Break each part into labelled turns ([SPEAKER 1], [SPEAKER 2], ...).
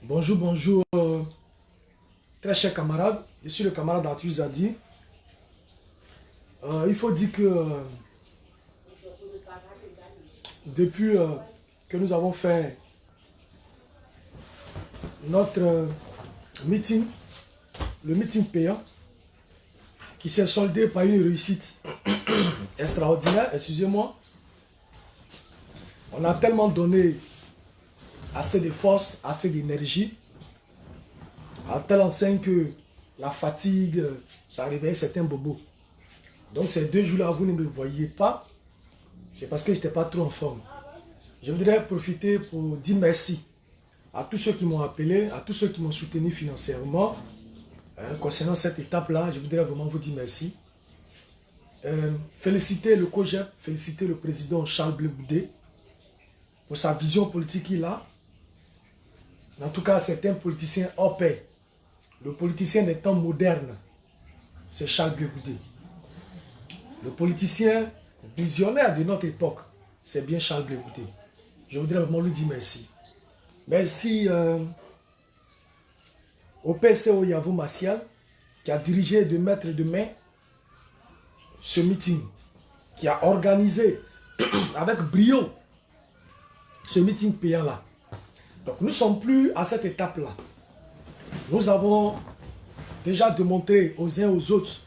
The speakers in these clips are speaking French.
[SPEAKER 1] Bonjour, bonjour, très chers camarades. Je suis le camarade Arthur Zadi. Il faut dire que depuis que nous avons fait notre meeting, le meeting payant, qui s'est soldé par une réussite extraordinaire, excusez-moi, on a tellement donné assez de force, assez d'énergie, à telle enseigne que la fatigue, ça réveillait certains bobos. Donc ces 2 jours-là, vous ne me voyez pas, c'est parce que je n'étais pas trop en forme. Je voudrais profiter pour dire merci à tous ceux qui m'ont appelé, à tous ceux qui m'ont soutenu financièrement. Concernant cette étape-là, je voudrais vraiment vous dire merci. Féliciter le COJEP, féliciter le président Charles Blé Goudé pour sa vision politique qu'il a. En tout cas, c'est un politicien hors pair. Le politicien des temps modernes, c'est Charles Blé Goudé. Le politicien visionnaire de notre époque, c'est bien Charles Blé Goudé. Je voudrais vraiment lui dire merci. Merci au PCO Yavou Maciel, qui a dirigé de maître de main ce meeting, qui a organisé avec brio ce meeting payant-là. Donc nous ne sommes plus à cette étape-là. Nous avons déjà démontré aux uns aux autres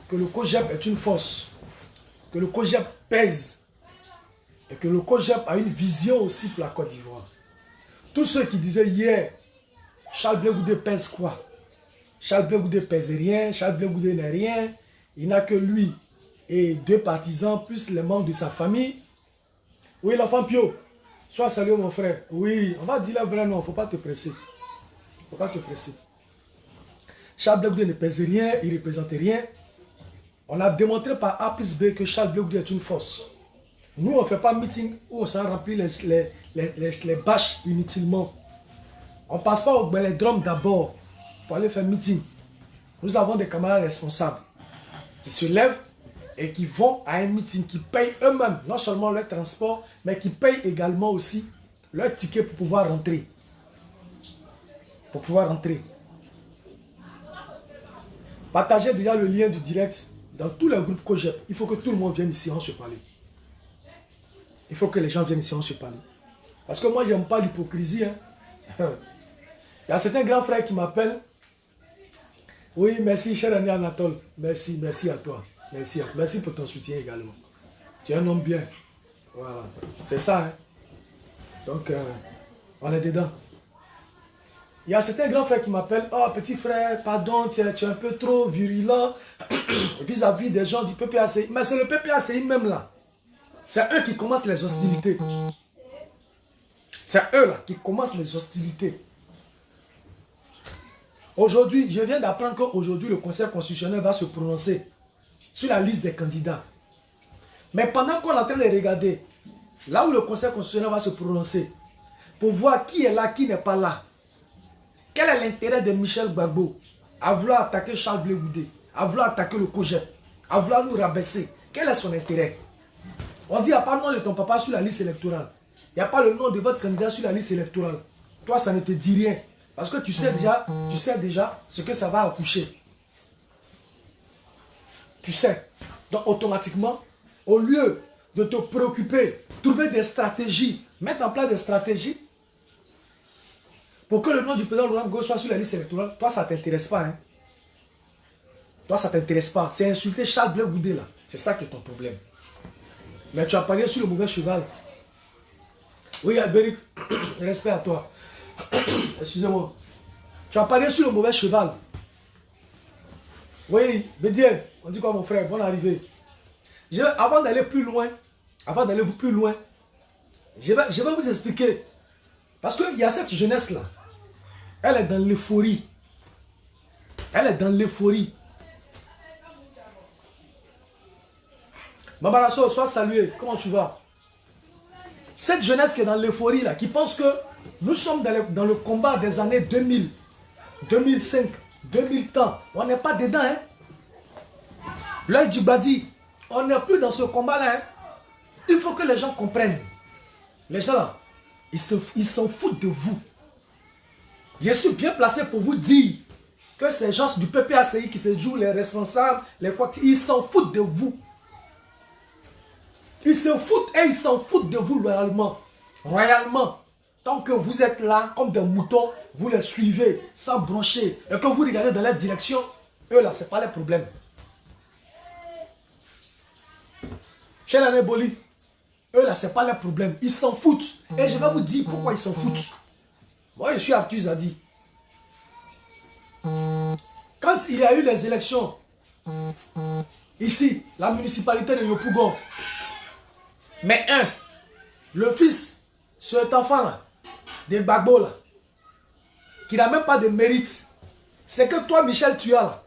[SPEAKER 1] que le COJEP est une force, que le COJEP pèse et que le COJEP a une vision aussi pour la Côte d'Ivoire. Tous ceux qui disaient hier, Charles Blé Goudé pèse quoi? Charles Blé Goudé pèse rien, Charles Blé Goudé n'est rien, il n'a que lui et 2 partisans, plus les membres de sa famille. Oui, l'enfant Pio, sois salué mon frère. Oui, on va dire le vrai nom, il ne faut pas te presser. Il ne faut pas te presser. Charles Blé Goudé ne pèse rien, il ne représente rien. On a démontré par A plus B que Charles Blé Goudé est une force. Nous, on ne fait pas meeting où on s'en remplit les bâches inutilement. On ne passe pas au Belledrome d'abord pour aller faire meeting. Nous avons des camarades responsables qui se lèvent et qui vont à un meeting, qui payent eux-mêmes, non seulement leur transport, mais qui payent également aussi leur ticket pour pouvoir rentrer. Pour pouvoir rentrer. Partagez déjà le lien du direct dans tous les groupes COJEP. Il faut que tout le monde vienne ici, on se parle. Il faut que les gens viennent ici, on se parle. Parce que moi, je n'aime pas l'hypocrisie. Hein. Il y a certains grands frères qui m'appellent. Oui, merci, cher ami Anatole. Merci, merci à toi. Merci pour ton soutien également. Tu es un homme bien. Voilà, c'est ça. Hein. Donc, on est dedans. Il y a certains grands frères qui m'appellent. Oh, petit frère, pardon, tu es un peu trop virulent vis-à-vis des gens du PPACI. Mais c'est le PPACI même là. C'est eux qui commencent les hostilités. C'est eux là qui commencent les hostilités. Aujourd'hui, je viens d'apprendre qu'aujourd'hui, le Conseil constitutionnel va se prononcer sur la liste des candidats. Mais pendant qu'on est en train de regarder, là où le Conseil constitutionnel va se prononcer, pour voir qui est là, qui n'est pas là, quel est l'intérêt de Michel Gbagbo à vouloir attaquer Charles Blé Goudé, à vouloir attaquer le COJEP, à vouloir nous rabaisser? Quel est son intérêt? On dit, il n'y a pas le nom de ton papa sur la liste électorale. Il n'y a pas le nom de votre candidat sur la liste électorale. Toi, ça ne te dit rien. Parce que tu sais déjà ce que ça va accoucher. Tu sais. Donc, automatiquement, au lieu de te préoccuper, trouver des stratégies, mettre en place des stratégies, pour que le nom du président Laurent Gbagbo soit sur la liste électorale, toi, ça ne t'intéresse pas. Hein? Toi, ça ne t'intéresse pas. C'est insulter Charles Blé Goudé, là. C'est ça qui est ton problème. Mais tu as parié sur le mauvais cheval. Oui, Albéric, respect à toi. Excusez-moi. Tu as parié sur le mauvais cheval. Oui, Bédier, on dit quoi mon frère? Bonne arrivée. Avant d'aller plus loin, je vais vous expliquer. Parce qu'il y a cette jeunesse-là. Elle est dans l'euphorie. Mabarasso, sois salué. Comment tu vas? Cette jeunesse qui est dans l'euphorie là, qui pense que nous sommes dans le combat des années 2000, 2005, 2000 temps. On n'est pas dedans. Hein? L'œil du Badi, on n'est plus dans ce combat-là. Hein? Il faut que les gens comprennent. Les gens là, ils s'en foutent de vous. Je suis bien placé pour vous dire que ces gens du PPACI qui se jouent les responsables, les quoi, ils s'en foutent de vous. Ils se foutent et ils s'en foutent de vous loyalement. Royalement. Tant que vous êtes là, comme des moutons, vous les suivez sans broncher. Et que vous regardez dans leur direction, eux là, ce n'est pas leur problème. Chez la Néboli, eux là, ce n'est pas leur problème. Ils s'en foutent. Et je vais vous dire pourquoi ils s'en foutent. Moi, je suis Arthur Zadi. Quand il y a eu les élections, ici, la municipalité de Yopougon, mais le fils, cet enfant-là, de Gbagbo, là, qui n'a même pas de mérite, c'est que toi, Michel, tu as là.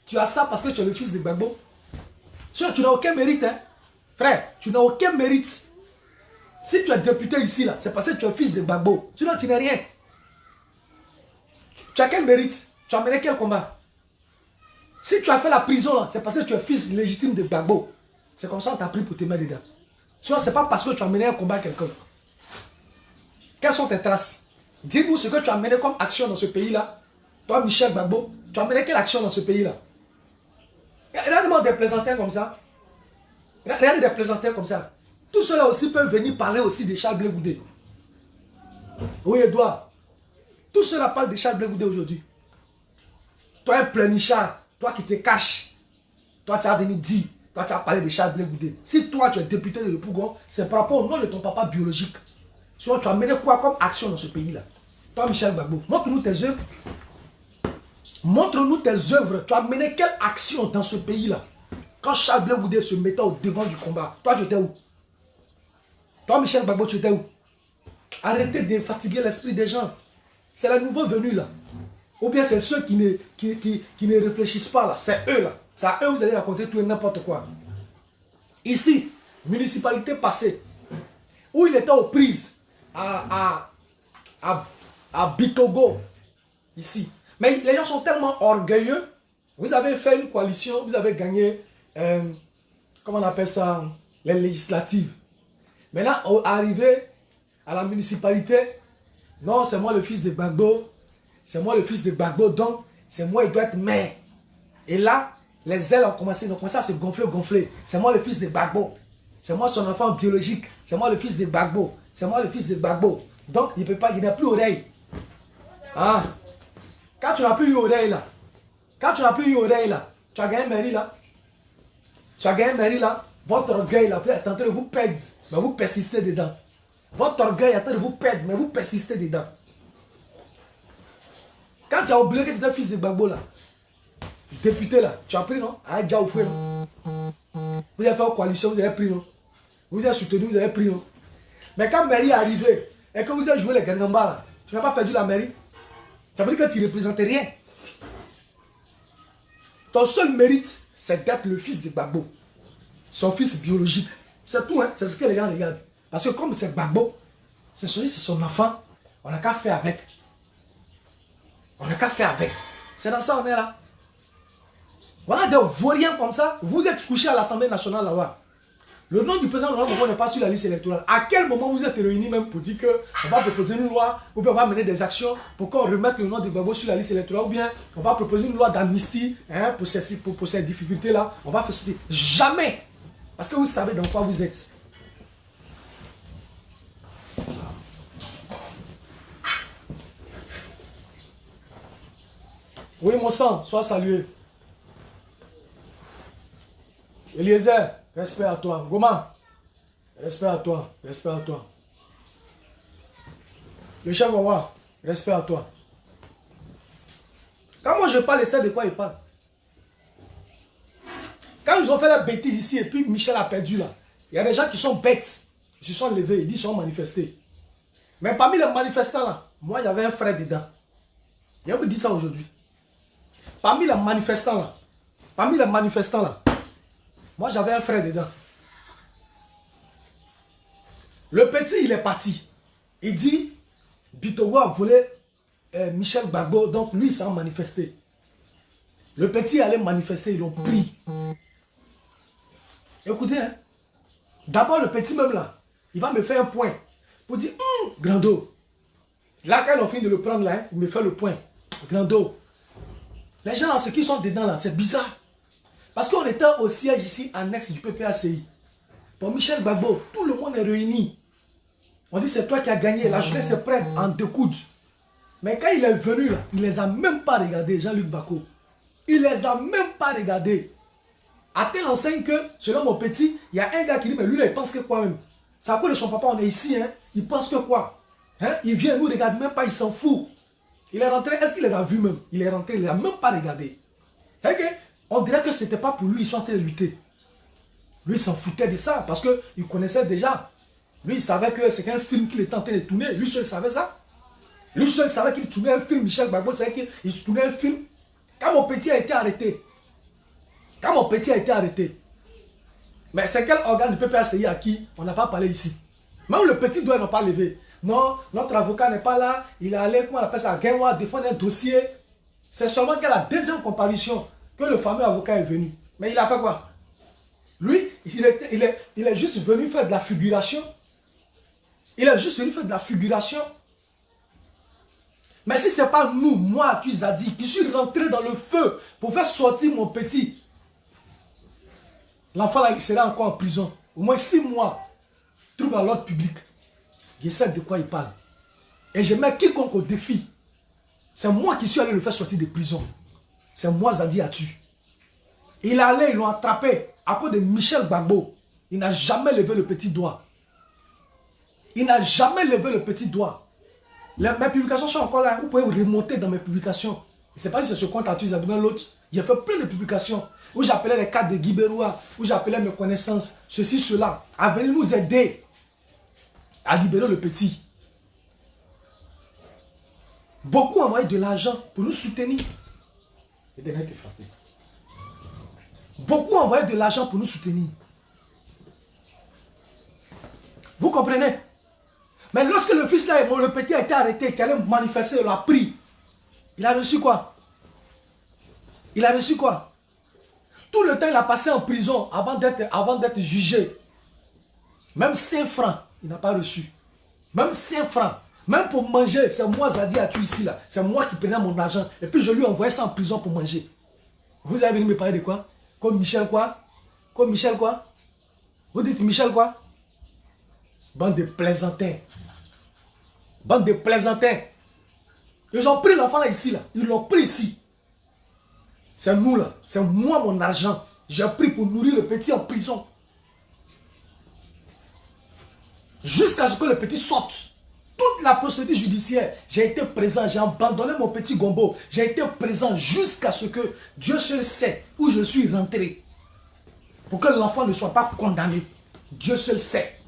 [SPEAKER 1] Tu as ça parce que tu es le fils de Gbagbo. Sinon, tu n'as aucun mérite, hein. Frère, tu n'as aucun mérite. Si tu es député ici, là, c'est parce que tu es fils de Gbagbo. Sinon, tu n'es rien. Tu as quel mérite? Tu as mené quel combat? Si tu as fait la prison, là, c'est parce que tu es fils légitime de Gbagbo. C'est comme ça qu'on t'a pris pour te mettre dedans. Sinon, ce n'est pas parce que tu as mené un combat à quelqu'un. Quelles sont tes traces? Dis-nous ce que tu as mené comme action dans ce pays-là. Toi, Michel Gbagbo, tu as mené quelle action dans ce pays-là? Regarde-moi des plaisantins comme ça. Regardez des plaisantins comme ça. Tout cela aussi peuvent venir parler aussi de Charles Blé Goudé. Oui, Edouard. Tout cela parle de Charles Blé Goudé aujourd'hui. Toi, un pleurnichard, toi qui te caches, toi, tu as venu dire, toi, tu as parlé de Charles Blé Goudé. Si toi, tu es député de Yopougon, c'est par rapport au nom de ton papa biologique. Sinon, tu as mené quoi comme action dans ce pays-là? Toi, Michel Gbagbo, montre-nous tes œuvres. Montre-nous tes œuvres. Tu as mené quelle action dans ce pays-là? Quand Charles Blé Goudé se mettait au devant du combat, toi, tu étais où? Toi, Michel Gbagbo, tu étais où? Arrêtez de fatiguer l'esprit des gens. C'est la nouveau venue là. Ou bien c'est ceux qui ne réfléchissent pas là. C'est eux là. C'est à eux que vous allez raconter tout et n'importe quoi. Ici, municipalité passée, où il était aux prises à Bitogo, ici. Mais les gens sont tellement orgueilleux. Vous avez fait une coalition, vous avez gagné, comment on appelle ça, les législatives. Maintenant, arrivé à la municipalité, non, c'est moi le fils de Gbagbo, c'est moi le fils de Gbagbo, donc c'est moi, il doit être maire. Et là, les ailes ont commencé à se gonfler. C'est moi le fils de Gbagbo. C'est moi son enfant biologique. C'est moi le fils de Gbagbo. C'est moi le fils de Gbagbo. Donc, il peut pas, il n'a plus oreille. Ah. Quand tu n'as plus eu oreille là, tu as gagné mairie là. Tu as gagné mairie là. Votre orgueil là, vous êtes en train de vous perdre, mais vous persistez dedans. Votre orgueil est en train de vous perdre, mais vous persistez dedans. Quand tu as oublié que tu étais fils de Gbagbo là, député là, tu as pris non? Ah, déjà au feu non? Vous avez fait une coalition, vous avez pris non? Vous avez soutenu, vous avez pris non? Mais quand mairie est arrivée et que vous avez joué les Gangamba là, tu n'as pas perdu la mairie. Ça veut dire que tu ne représentes rien. Ton seul mérite, c'est d'être le fils de Gbagbo. Son fils biologique. C'est tout, hein? C'est ce que les gens regardent. Parce que comme c'est Gbagbo, c'est son enfant, on n'a qu'à faire avec. On n'a qu'à faire avec. C'est dans ça on est là. Voilà des vauriens comme ça. Vous êtes couchés à l'Assemblée nationale là-bas. Le nom du président n'est pas sur la liste électorale. À quel moment vous êtes réunis même pour dire qu'on va proposer une loi, ou bien on va mener des actions pour qu'on remette le nom de Gbagbo sur la liste électorale, ou bien on va proposer une loi d'amnistie hein, pour ces difficultés-là. On va faire ceci. Jamais. Parce que vous savez dans quoi vous êtes. Oui, mon sang, sois salué. Eliezer, respect à toi. Goma, respect à toi. Respect à toi. Le chef Wawa, respect à toi. Quand moi je parle, c'est de quoi il parle. Quand ils ont fait la bêtise ici et puis Michel a perdu là, il y a des gens qui sont bêtes. Ils se sont levés, ils sont manifestés. Mais parmi les manifestants là, moi il y avait un frère dedans. Je vais vous dire ça aujourd'hui. Parmi les manifestants là, moi j'avais un frère dedans. Le petit il est parti. Il dit, Bitogo a volé Michel Gbagbo, donc lui il s'est manifesté. Le petit allait manifester, ils l'ont pris. Écoutez, hein, d'abord le petit même là, il va me faire un point pour dire, Grando, Là, quand ils ont fini de le prendre là, il me fait le point. Grando. Les gens là, ceux qui sont dedans là, c'est bizarre. Parce qu'on était au siège ici, annexe du PPACI. Pour Michel Gbagbo, tout le monde est réuni. On dit c'est toi qui as gagné. La jeunesse est prête en découdre. Mais quand il est venu là, il les a même pas regardés, Jean-Luc Bako. Il les a même pas regardés. À tel enseigne que, selon mon petit, il y a un gars qui dit, mais lui là, il pense que quoi même? C'est à cause de son papa, on est ici, hein. Il pense que quoi? Hein? Il vient, nous regarde même pas, il s'en fout. Il est rentré, est-ce qu'il les a vus même? Il est rentré, il les a même pas regardé. C'est-à-dire qu'on dirait que c'était pas pour lui, ils sont en train de lutter. Lui, il s'en foutait de ça, parce qu'il connaissait déjà. Lui, il savait que c'était un film qu'il était en train de tourner. Lui seul savait ça. Lui seul savait qu'il tournait un film. Michel Gbagbo savait qu'il tournait un film. Quand mon petit a été arrêté, mais c'est quel organe du PPACI à qui on n'a pas parlé ici? Même le petit doigt n'a pas levé. Non, notre avocat n'est pas là. Il est allé, comment on appelle ça, à Genwa, défendre un dossier. C'est seulement qu'à la deuxième comparution que le fameux avocat est venu. Mais il a fait quoi? Lui, il est juste venu faire de la figuration. Il est juste venu faire de la figuration. Mais si ce n'est pas nous, moi, tu Zadi, qui suis rentré dans le feu pour faire sortir mon petit, l'enfant là, il sera encore en prison. Au moins 6 mois. Trouble à l'ordre public. Je sais de quoi il parle. Et je mets quiconque au défi. C'est moi qui suis allé le faire sortir de prison. C'est moi Zadi Atu. Il est allé, ils l'ont attrapé à cause de Michel Gbagbo. Il n'a jamais levé le petit doigt. Il n'a jamais levé le petit doigt. Mes publications sont encore là. Vous pouvez remonter dans mes publications. Je ne sais pas si c'est ce compte Atu Zadi, l'autre. J'ai fait plein de publications où j'appelais les cadres de Guy Beroua, où j'appelais mes connaissances, ceci, cela, à venir nous aider à libérer le petit. Beaucoup ont envoyé de l'argent pour nous soutenir. Beaucoup ont envoyé de l'argent pour nous soutenir. Vous comprenez? Mais lorsque le fils là, le petit a été arrêté, qu'il allait manifester, il a pris. Il a reçu quoi? Il a reçu quoi? Tout le temps, il a passé en prison avant d'être jugé. Même 5 francs, il n'a pas reçu. Même 5 francs. Même pour manger, c'est moi Zadi Atu ici là. C'est moi qui prenais mon argent. Et puis je lui envoyais ça en prison pour manger. Vous avez venu me parler de quoi? Comme Michel quoi? Comme Michel quoi? Vous dites Michel quoi? Bande de plaisantins. Bande de plaisantins. Ils ont pris l'enfant là ici là. Ils l'ont pris ici. C'est nous là. C'est moi mon argent. J'ai pris pour nourrir le petit en prison. Jusqu'à ce que le petit sorte. Toute la procédure judiciaire, j'ai été présent, j'ai abandonné mon petit gombo. J'ai été présent jusqu'à ce que Dieu seul sait où je suis rentré. Pour que l'enfant ne soit pas condamné. Dieu seul sait.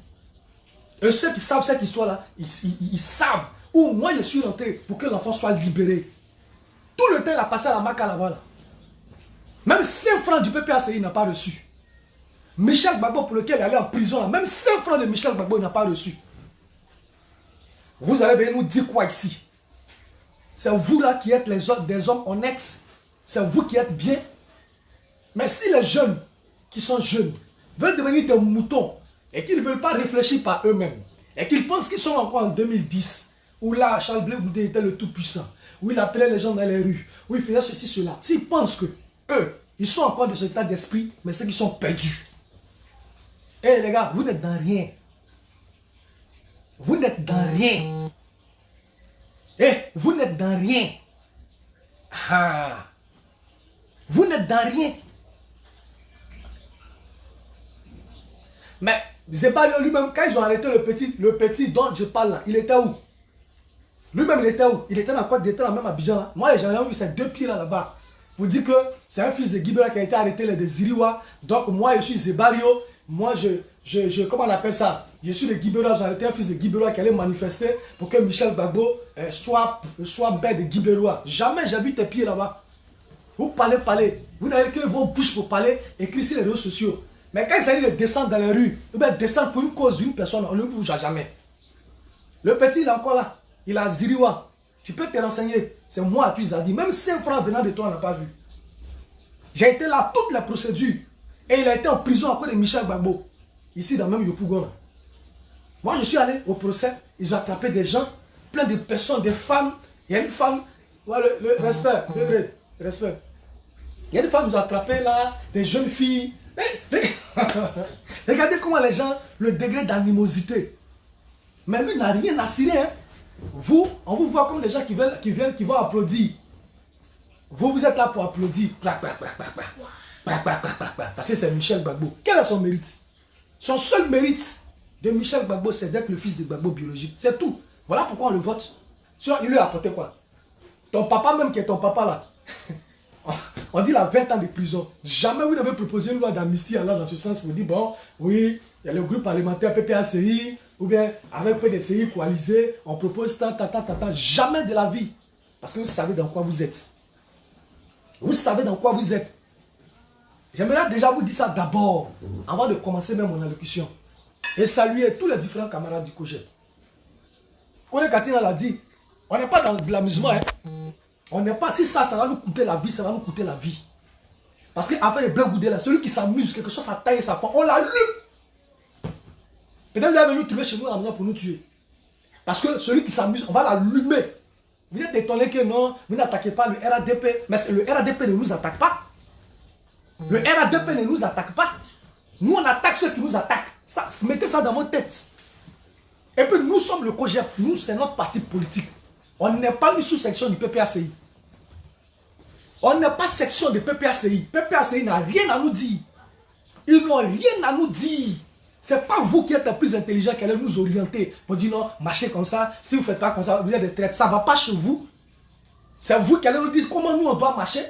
[SPEAKER 1] Et ceux qui savent cette histoire-là, ils savent où moi je suis rentré pour que l'enfant soit libéré. Tout le temps, il a passé à la Maca là-bas. Là. Même 5 francs du PPACI, il n'a pas reçu. Michel Gbagbo, pour lequel il allait en prison, là, même 5 francs de Michel Gbagbo, il n'a pas reçu. Vous allez venir nous dire quoi ici? C'est vous là qui êtes des hommes honnêtes. C'est vous qui êtes bien. Mais si les jeunes qui sont jeunes veulent devenir des moutons et qu'ils ne veulent pas réfléchir par eux-mêmes et qu'ils pensent qu'ils sont encore en 2010 où là Charles Blé Goudé était le tout-puissant, où il appelait les gens dans les rues, où il faisait ceci, cela. S'ils pensent que eux, ils sont encore de cet état d'esprit, mais c'est qu'ils sont perdus. Eh les gars, vous n'êtes dans rien. Vous n'êtes dans rien. Eh, vous n'êtes dans rien. Ah. Vous n'êtes dans rien. Mais Zebario lui-même, quand ils ont arrêté le petit dont je parle là, il était où? Lui-même, il était où? Il était dans quoi? Il était dans même Abidjan là. Moi, j'ai jamais vu ces 2 pieds là-bas. Pour dire que c'est un fils de Guibera qui a été arrêté les de Ziriwa. Donc moi, je suis Zebario. Moi, comment on appelle ça? Je suis de Guibera, j'ai arrêté un fils de Guibera qui allait manifester pour que Michel Gbagbo soit maire de Guibera. Jamais j'ai vu tes pieds là-bas. Vous parlez. Vous n'avez que vos bouches pour parler, écrire sur les réseaux sociaux. Mais quand il s'agit de descendre dans les rues, ou bien descendre pour une cause d'une personne, on ne vous voit jamais. Le petit, il est encore là. Il a Ziriwa. Tu peux te renseigner. C'est moi, tu as dit. Même 5 francs venant de toi, on n'a pas vu. J'ai été là, toutes les procédures. Et il a été en prison à cause de Michel Gbagbo. Ici, dans même Yopougon. Moi, je suis allé au procès. Ils ont attrapé des gens. plein de personnes, des femmes. Il y a une femme, voilà, le respect, le respect. Il y a une femme qui nous a attrapé là, des jeunes filles. Regardez comment les gens, le degré d'animosité. Mais lui n'a rien à cirer. Hein. Vous, on vous voit comme des gens qui vont applaudir. Vous êtes là pour applaudir. Parce que c'est Michel Gbagbo. Quel est son mérite? Son seul mérite de Michel Gbagbo, c'est d'être le fils de Gbagbo biologique. C'est tout. Voilà pourquoi on le vote. Sinon, il lui a apporté quoi? Ton papa même qui est ton papa là. On dit la 20 ans de prison. Jamais vous n'avez proposé une loi d'amnistie alors dans ce sens. Vous dites, bon, oui, il y a le groupe parlementaire PPACI, ou bien avec PDCI coalisé, on propose tant. Jamais de la vie. Parce que vous savez dans quoi vous êtes. Vous savez dans quoi vous êtes. J'aimerais déjà vous dire ça d'abord, avant de commencer même mon allocution. Et saluer tous les différents camarades du COJEP. Kone Katina l'a dit, on n'est pas dans de l'amusement. Hein. On n'est pas, si ça va nous coûter la vie, ça va nous coûter la vie. Parce qu'avec les Blé Goudé là, celui qui s'amuse, quelque chose, sa taille et sa forme, on l'allume. Peut-être vous allez venir trouver chez nous la manière pour nous tuer. Parce que celui qui s'amuse, on va l'allumer. Vous êtes étonné que non, vous n'attaquez pas le RADP. Mais le RADP ne nous attaque pas. Le RADP ne nous attaque pas. Nous, on attaque ceux qui nous attaquent. Ça, mettez ça dans votre tête. Et puis, nous sommes le COJEP. Nous, c'est notre parti politique. On n'est pas une sous-section du PPACI. On n'est pas section de PPACI. PPACI n'a rien à nous dire. Ils n'ont rien à nous dire. Ce n'est pas vous qui êtes le plus intelligent qui allez nous orienter. Pour dire non, marchez comme ça. Si vous ne faites pas comme ça, vous êtes des traites. Ça ne va pas chez vous. C'est vous qui allez nous dire comment nous on doit marcher.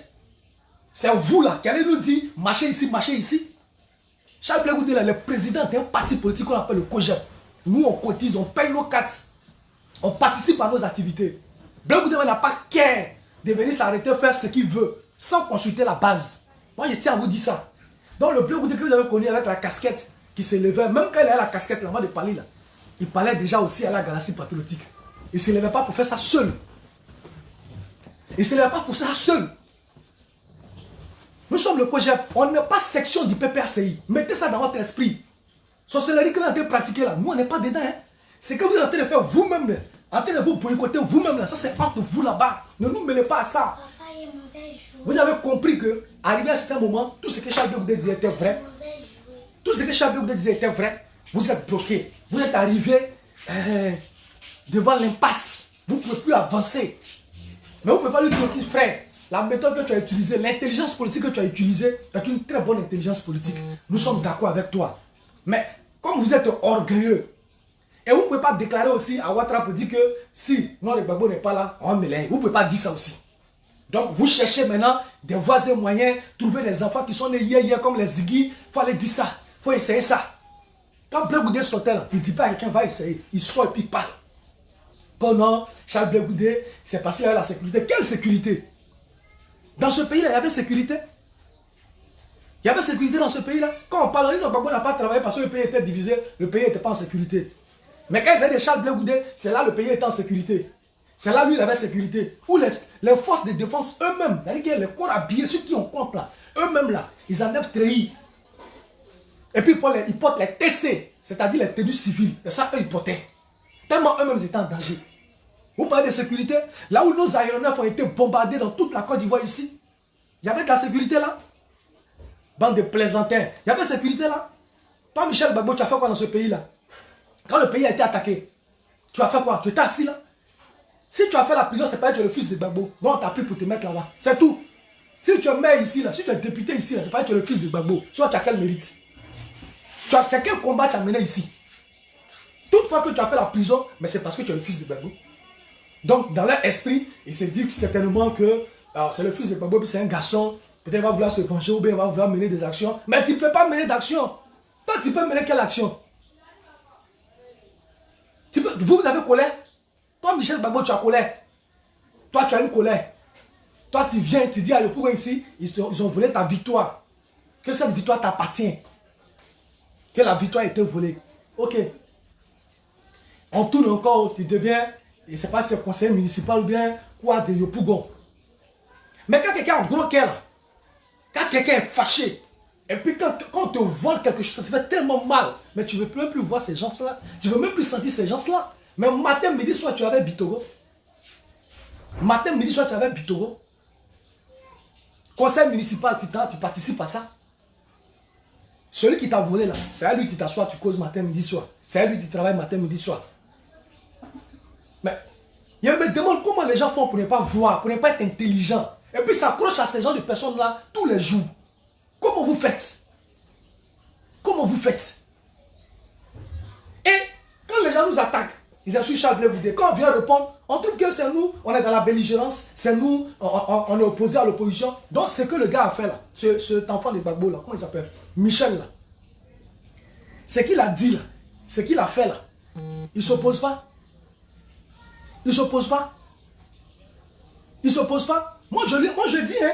[SPEAKER 1] C'est vous là qui allez nous dire marchez ici, marchez ici. Charles Blé Goudé, le président d'un parti politique qu'on appelle le COJEP. Nous on cotise, on paye nos cartes. On participe à nos activités. Blé Goudé n'a pas qu'à de venir s'arrêter faire ce qu'il veut sans consulter la base. Moi je tiens à vous dire ça. Donc le Blé Goudé que vous avez connu avec la casquette qui s'élevait, même quand il avait la casquette là, avant de parler là, il parlait déjà aussi à la galaxie patriotique. Il ne se levait pas pour faire ça seul. Il ne se levait pas pour ça seul. Nous sommes le COJEP, on n'est pas section du PPACI. Mettez ça dans votre esprit. Sorcellerie que vous avez pratiqué là, nous on n'est pas dedans. Hein. C'est que vous êtes en train de faire vous-même, en train de vous boycotter vous-même là. Ça c'est entre vous là-bas. Ne nous mêlez pas à ça. Vous avez compris que, arrivé à un certain moment, tout ce que Charles Blé Goudé disait était vrai. Tout ce que Charles Blé Goudé disait était vrai. Vous êtes bloqué. Vous êtes arrivé devant l'impasse. Vous ne pouvez plus avancer. Mais vous ne pouvez pas lui dire, frère, la méthode que tu as utilisée, l'intelligence politique que tu as utilisée est une très bonne intelligence politique. Nous sommes d'accord avec toi. Mais comme vous êtes orgueilleux, et vous ne pouvez pas déclarer aussi à Ouattara pour dire que si non, le Gbagbo n'est pas là, on me l'aide. Vous ne pouvez pas dire ça aussi. Donc vous cherchez maintenant des voies et moyens, trouver des enfants qui sont nés hier comme les Ziggy. Il faut aller dire ça, il faut essayer ça. Quand Blé Goudé sortait là, il ne dit pas à quelqu'un va essayer. Il sort et puis il parle. Quand non, Charles Blé Goudé, c'est passé avec la sécurité. Quelle sécurité? Dans ce pays-là, il y avait sécurité. Il y avait sécurité dans ce pays-là. Quand on parle, le Gbagbo n'a pas travaillé parce que le pays était divisé, le pays n'était pas en sécurité. Mais quand ils avaient des Charles Blé Goudé, c'est là le pays était en sécurité. C'est là lui il avait sécurité. Où les forces de défense eux-mêmes, c'est-à-dire les corps habillés, ceux qui ont compte là, eux-mêmes là, ils enlèvent treillis. Et puis ils portent les TC, c'est-à-dire les tenues civiles. Et ça, eux, ils portaient. Tellement eux-mêmes étaient en danger. Vous parlez de sécurité, là où nos aéronefs ont été bombardés dans toute la Côte d'Ivoire ici, il y avait de la sécurité là. Bande de plaisantins, il y avait sécurité là. Toi, Michel Gbagbo, tu as fait quoi dans ce pays-là? Quand le pays a été attaqué, tu as fait quoi? Tu étais assis là? Si tu as fait la prison, c'est pas que tu es le fils de Gbagbo. Donc on t'a pris pour te mettre là-bas. C'est tout. Si tu es maire ici, là, si tu es député ici, c'est pas que tu es le fils de Gbagbo. Soit tu as quel mérite? C'est quel combat tu as mené ici? Toutefois que tu as fait la prison, mais c'est parce que tu es le fils de Gbagbo. Donc dans leur esprit, ils se disent certainement que c'est le fils de Gbagbo, puis c'est un garçon. Peut-être il va vouloir se venger ou bien il va vouloir mener des actions. Mais tu ne peux pas mener d'action. Toi, tu peux mener quelle action? Vous avez colère? Toi, Michel Gbagbo, tu as colère. Toi, tu as une colère. Toi, tu viens, tu dis à pourquoi ici, ils ont volé ta victoire. Que cette victoire t'appartient. Que la victoire a été volée. Ok. On tourne encore, tu deviens, je ne sais pas si c'est conseiller municipal ou bien quoi de Yopougon. Mais quand quelqu'un a un gros cœur, quand quelqu'un est fâché, et puis quand on te vole quelque chose, ça te fait tellement mal. Mais tu ne veux même plus voir ces gens-là. Tu ne veux même plus sentir ces gens-là. Mais matin, midi, soir, tu avais Bitogo. Matin, midi, soir, tu avais Bitogo. Conseil municipal, tu participes à ça. Celui qui t'a volé là, c'est à lui qui t'assoit, tu causes matin, midi, soir. C'est à lui qui travaille matin, midi, soir. Mais je me demande comment les gens font pour ne pas voir, pour ne pas être intelligents. Et puis s'accrochent à ces gens de personnes-là tous les jours. Comment vous faites? Comment vous faites? Et quand les gens nous attaquent, ils insultent Charles Blé Goudé. Quand on vient répondre, on trouve que c'est nous, on est dans la belligérance, c'est nous, on est opposé à l'opposition. Donc ce que le gars a fait là, cet enfant de Gbagbo là, comment il s'appelle? Michel là. Ce qu'il a dit là, ce qu'il a fait là, il ne s'oppose pas. Il ne s'oppose pas. Il ne s'oppose pas. Moi je dis, hein,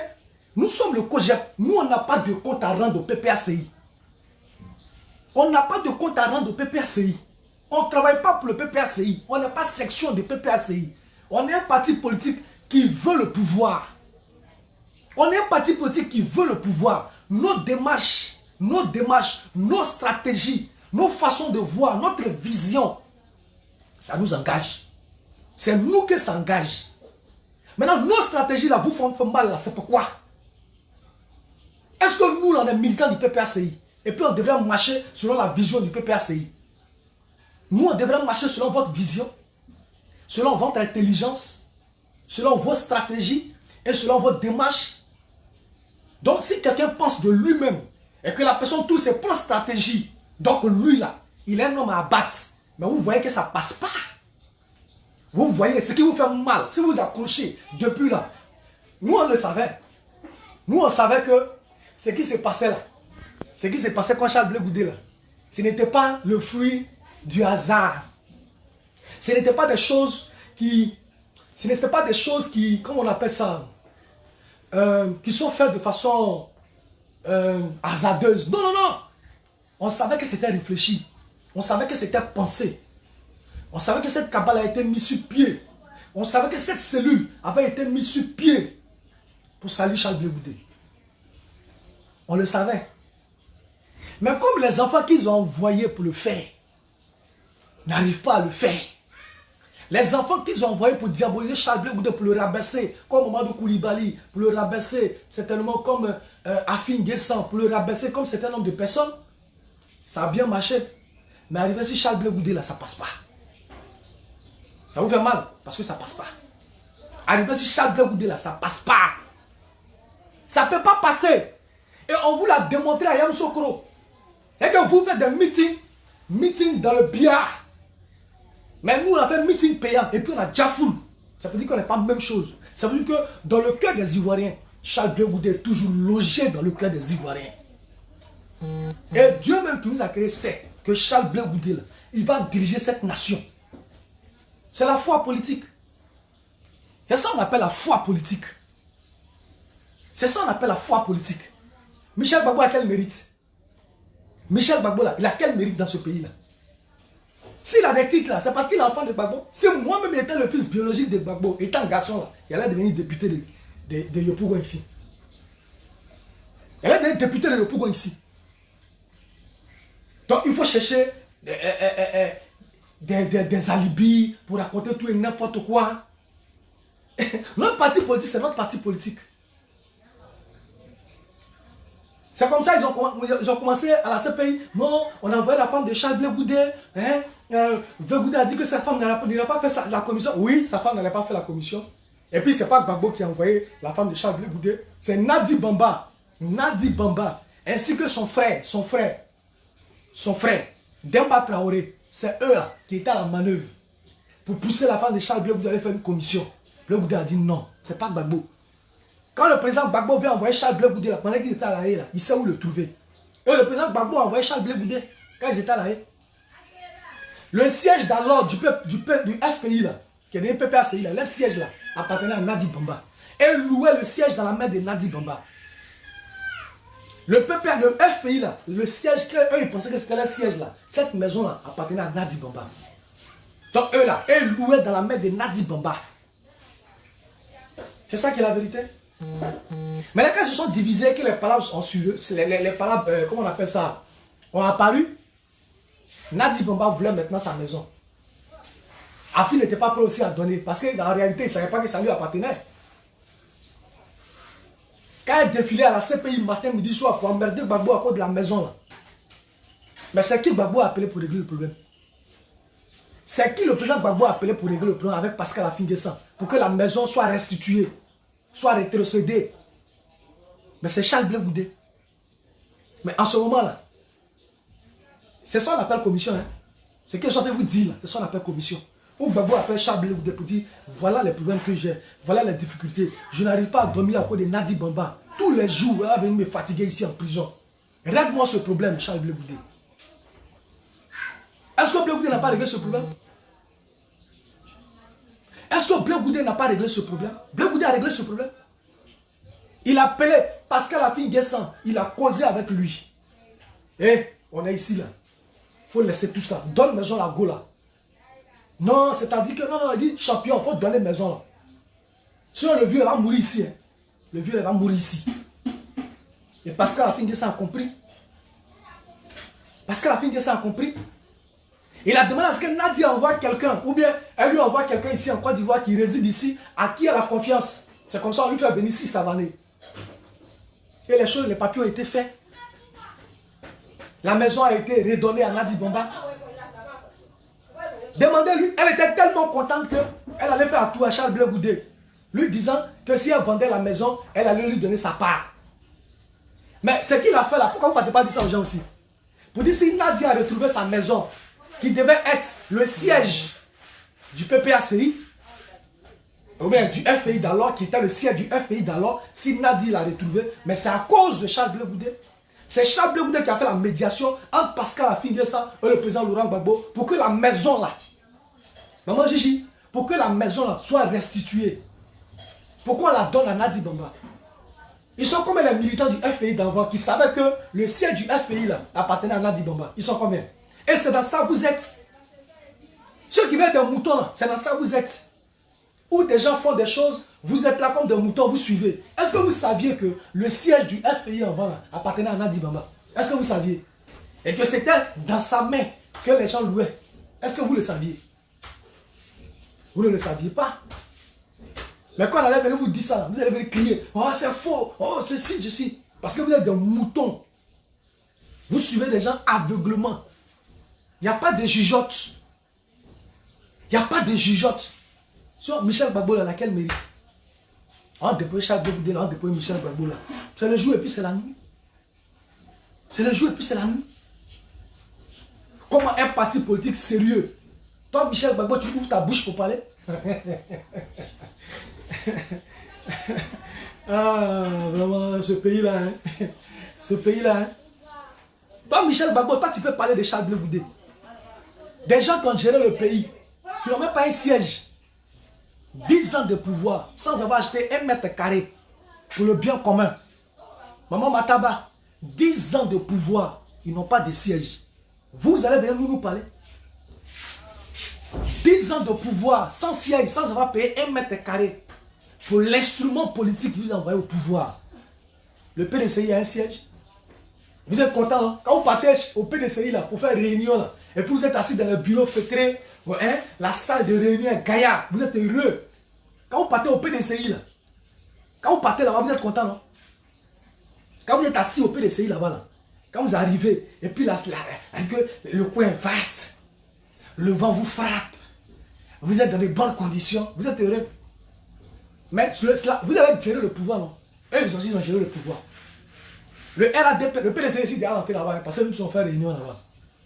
[SPEAKER 1] nous sommes le COJEP. Nous, on n'a pas de compte à rendre au PPACI. On n'a pas de compte à rendre au PPACI. On ne travaille pas pour le PPACI. On n'est pas section de PPACI. On est un parti politique qui veut le pouvoir. On est un parti politique qui veut le pouvoir. Nos démarches, nos stratégies, nos façons de voir, notre vision, ça nous engage. C'est nous qui s'engage. Maintenant, nos stratégies là vous font mal là. C'est pourquoi? Est-ce que nous, on est militants du PPACI? Et puis on devrait marcher selon la vision du PPACI? Nous, on devrait marcher selon votre vision, selon votre intelligence, selon vos stratégies et selon votre démarche. Donc, si quelqu'un pense de lui-même et que la personne trouve ses propres stratégies, donc lui là, il est un homme à abattre. Mais vous voyez que ça ne passe pas. Vous voyez ce qui vous fait mal. Si vous vous accrochez depuis là, nous on le savait. Nous on savait que ce qui s'est passé là, ce qui s'est passé quand Charles Blé Goudé là, ce n'était pas le fruit du hasard. Ce n'était pas des choses qui... Ce n'était pas des choses qui... Comment on appelle ça, qui sont faites de façon hasardeuse. Non, non, non. On savait que c'était réfléchi. On savait que c'était pensé. On savait que cette cabale a été mise sur pied. On savait que cette cellule avait été mise sur pied pour saluer Charles Blé Goudé. On le savait. Mais comme les enfants qu'ils ont envoyés pour le faire n'arrivent pas à le faire, les enfants qu'ils ont envoyés pour diaboliser Charles Blé Goudé, pour le rabaisser, comme Mamadou Koulibaly, pour le rabaisser, certainement comme Afin Guessan, pour le rabaisser comme certain nombre de personnes, ça a bien marché. Mais arrivé sur Charles Blé Goudé, là, ça ne passe pas. Ça vous fait mal, parce que ça ne passe pas. Arrivé sur Charles Blé Goudé, là, ça ne passe pas. Ça ne peut pas passer. Et on vous l'a démontré à Yamoussoukro. Et que vous faites des meetings dans le billard. Mais nous, on a fait un meeting payant. Et puis on a Djafoul. Ça veut dire qu'on n'est pas la même chose. Ça veut dire que dans le cœur des Ivoiriens, Charles Blé Goudé est toujours logé dans le cœur des Ivoiriens. Et Dieu même qui nous a créé sait que Charles Blé Goudé, là, il va diriger cette nation. C'est la foi politique. C'est ça qu'on appelle la foi politique. C'est ça qu'on appelle la foi politique. Michel Gbagbo a quel mérite? Michel Gbagbo là, il a quel mérite dans ce pays là? S'il a des titres là, c'est parce qu'il est enfant de Gbagbo. Si moi-même j'étais le fils biologique de Gbagbo, étant garçon là, il allait devenir député de Yopougon ici. Il allait devenir député de Yopougon ici. Donc il faut chercher des alibis pour raconter tout et n'importe quoi. Notre parti politique, c'est notre parti politique. C'est comme ça ils ont commencé à la CPI. Non, on a envoyé la femme de Charles Blé Goudé. Hein? Blé Goudé a dit que sa femme n'allait pas faire la commission. Oui, sa femme n'allait pas faire la commission. Et puis, ce n'est pas Gbagbo qui a envoyé la femme de Charles Blé Goudé. C'est Nadi Bamba. Nadi Bamba. Ainsi que son frère, Demba Traoré. C'est eux là, qui étaient à la manœuvre pour pousser la femme de Charles Blé Goudé à aller faire une commission. Blé Goudé a dit non, ce n'est pas Gbagbo. Quand le président Gbagbo vient envoyer Charles Blé Goudé, pendant qu'ils étaient à la haie, il sait où le trouver. Et le président Gbagbo a envoyé Charles Blé Goudé quand ils étaient à la haie. Le siège d'alors du FPI, là, qui est des PPACI, là, le siège là, appartenait à Nadi Bamba. Et louait le siège dans la main de Nadi Bamba. Le FPI, là, le siège, eux, ils pensaient que c'était le siège là. Cette maison là appartenait à Nadi Bamba. Donc eux là, ils louaient dans la main de Nadi Bamba. C'est ça qui est la vérité. Mais là, quand ils se sont divisés, que les palabres ont suivi, les palabres, comment on appelle ça, ont apparu, Nadi Bamba voulait maintenant sa maison. Afi n'était pas prêt aussi à donner. Parce qu'en réalité, il ne savait pas que ça lui appartenait. Quand il défilait à la CPI matin, midi, soir pour emmerder Gbagbo à cause de la maison là. Mais c'est qui Gbagbo a appelé pour régler le problème? C'est qui le président Gbagbo a appelé pour régler le problème avec Pascal Affi-N'Guessan pour que la maison soit restituée, soit rétrocédée? Mais c'est Charles Blé Goudé. Mais en ce moment-là, c'est ça qu'on appelle commission. Hein? C'est ce que je suis en train de vous dire là, c'est ça qu'on appelle commission. Ou Gbagbo appelle Charles Blé Goudé pour dire voilà les problèmes que j'ai, voilà les difficultés. Je n'arrive pas à dormir à cause de Nadi Bamba. Tous les jours, elle va venir me fatiguer ici en prison. Règle-moi ce problème, Charles Blé Goudé. Est-ce que Blé Goudé n'a pas réglé ce problème? Est-ce que Blé Goudé n'a pas réglé ce problème? Blé Goudé a réglé ce problème. Il a appelé Pascal Affi-N'Guessan. Il a causé avec lui. Eh, on est ici là. Il faut laisser tout ça. Donne maison à Gola. Non, c'est-à-dire que non, il dit champion, il faut donner maison là. Sinon le vieux va mourir ici. Hein. Le vieux va mourir ici. Et Pascal Affi-N'Guessan a compris. Pascal Affi-N'Guessan a compris. Il a demandé à ce que Nadia envoie quelqu'un, ou bien elle lui envoie quelqu'un ici en Côte d'Ivoire qui réside ici, à qui elle a confiance. C'est comme ça on lui fait venir ici Savané. Et les choses, les papiers ont été faits. La maison a été redonnée à Nadi Bamba. Demandez-lui, elle était tellement contente qu'elle allait faire un tour à Charles Blé Goudé, lui disant que si elle vendait la maison, elle allait lui donner sa part. Mais ce qu'il a fait là, pourquoi vous ne partez pas dire ça aux gens aussi? Pour dire si Nadia a retrouvé sa maison, qui devait être le siège du PPACI, ou bien du FPI d'alors, qui était le siège du FPI d'alors, si Nadi l'a retrouvé, mais c'est à cause de Charles Blé Goudé. C'est Charles Blé Goudé qui a fait la médiation entre Pascal Affi-N'Guessan et le président Laurent Gbagbo pour que la maison là, maman Gigi, pour que la maison là soit restituée. Pourquoi on la donne à Nadi Bamba? Ils sont combien les militants du FPI d'avant qui savaient que le siège du FPI là appartenait à Nadi Bamba? Ils sont combien? Et c'est dans ça que vous êtes. Ceux qui veulent des moutons là, c'est dans ça que vous êtes. Où des gens font des choses, vous êtes là comme des moutons, vous suivez. Est-ce que vous saviez que le siège du FPI avant là, appartenait à Nadi Bamba? Est-ce que vous saviez? Et que c'était dans sa main que les gens louaient. Est-ce que vous le saviez? Vous ne le saviez pas. Mais quand on allait venir vous dire ça, vous allez venir crier, oh c'est faux, oh ceci, ceci. Parce que vous êtes des moutons. Vous suivez des gens aveuglement. Il n'y a pas de jugeote. Il n'y a pas de jugeote. Sur Michel Gbagbo, là, laquelle mérite? On dépose Charles Blé Goudé, on dépose Michel Gbagbo là. C'est le jour et puis c'est la nuit. C'est le jour et puis c'est la nuit. Comment un parti politique sérieux? Toi, Michel Gbagbo, tu ouvres ta bouche pour parler? Ah, vraiment, ce pays-là, hein? Ce pays-là, hein? Toi, Michel Gbagbo, toi, tu peux parler de Charles Blé Goudé. Des gens qui ont géré le pays, qui n'ont même pas un siège. 10 ans de pouvoir, sans avoir acheté 1 mètre carré pour le bien commun. Maman Mataba, 10 ans de pouvoir, ils n'ont pas de siège. Vous allez venir nous parler. 10 ans de pouvoir, sans siège, sans avoir payé 1 mètre carré pour l'instrument politique que vous envoyez au pouvoir. Le PDCI a un siège. Vous êtes content, hein? Quand vous partez au PDCI là, pour faire réunion, là, et puis vous êtes assis dans le bureau feutré, hein, la salle de réunion est gaillard, vous êtes heureux. Quand vous partez au PDCI là, quand vous partez là-bas, vous êtes content, non? Quand vous êtes assis au PDCI là-bas, là, quand vous arrivez, et puis là, le coin est vaste, le vent vous frappe, vous êtes dans de bonnes conditions, vous êtes heureux. Mais vous avez géré le pouvoir, non? Eux, ils ont géré le pouvoir. Le RADP, le PDCI ici, derrière l'entrée là-bas, parce que nous sommes fait réunion là-bas.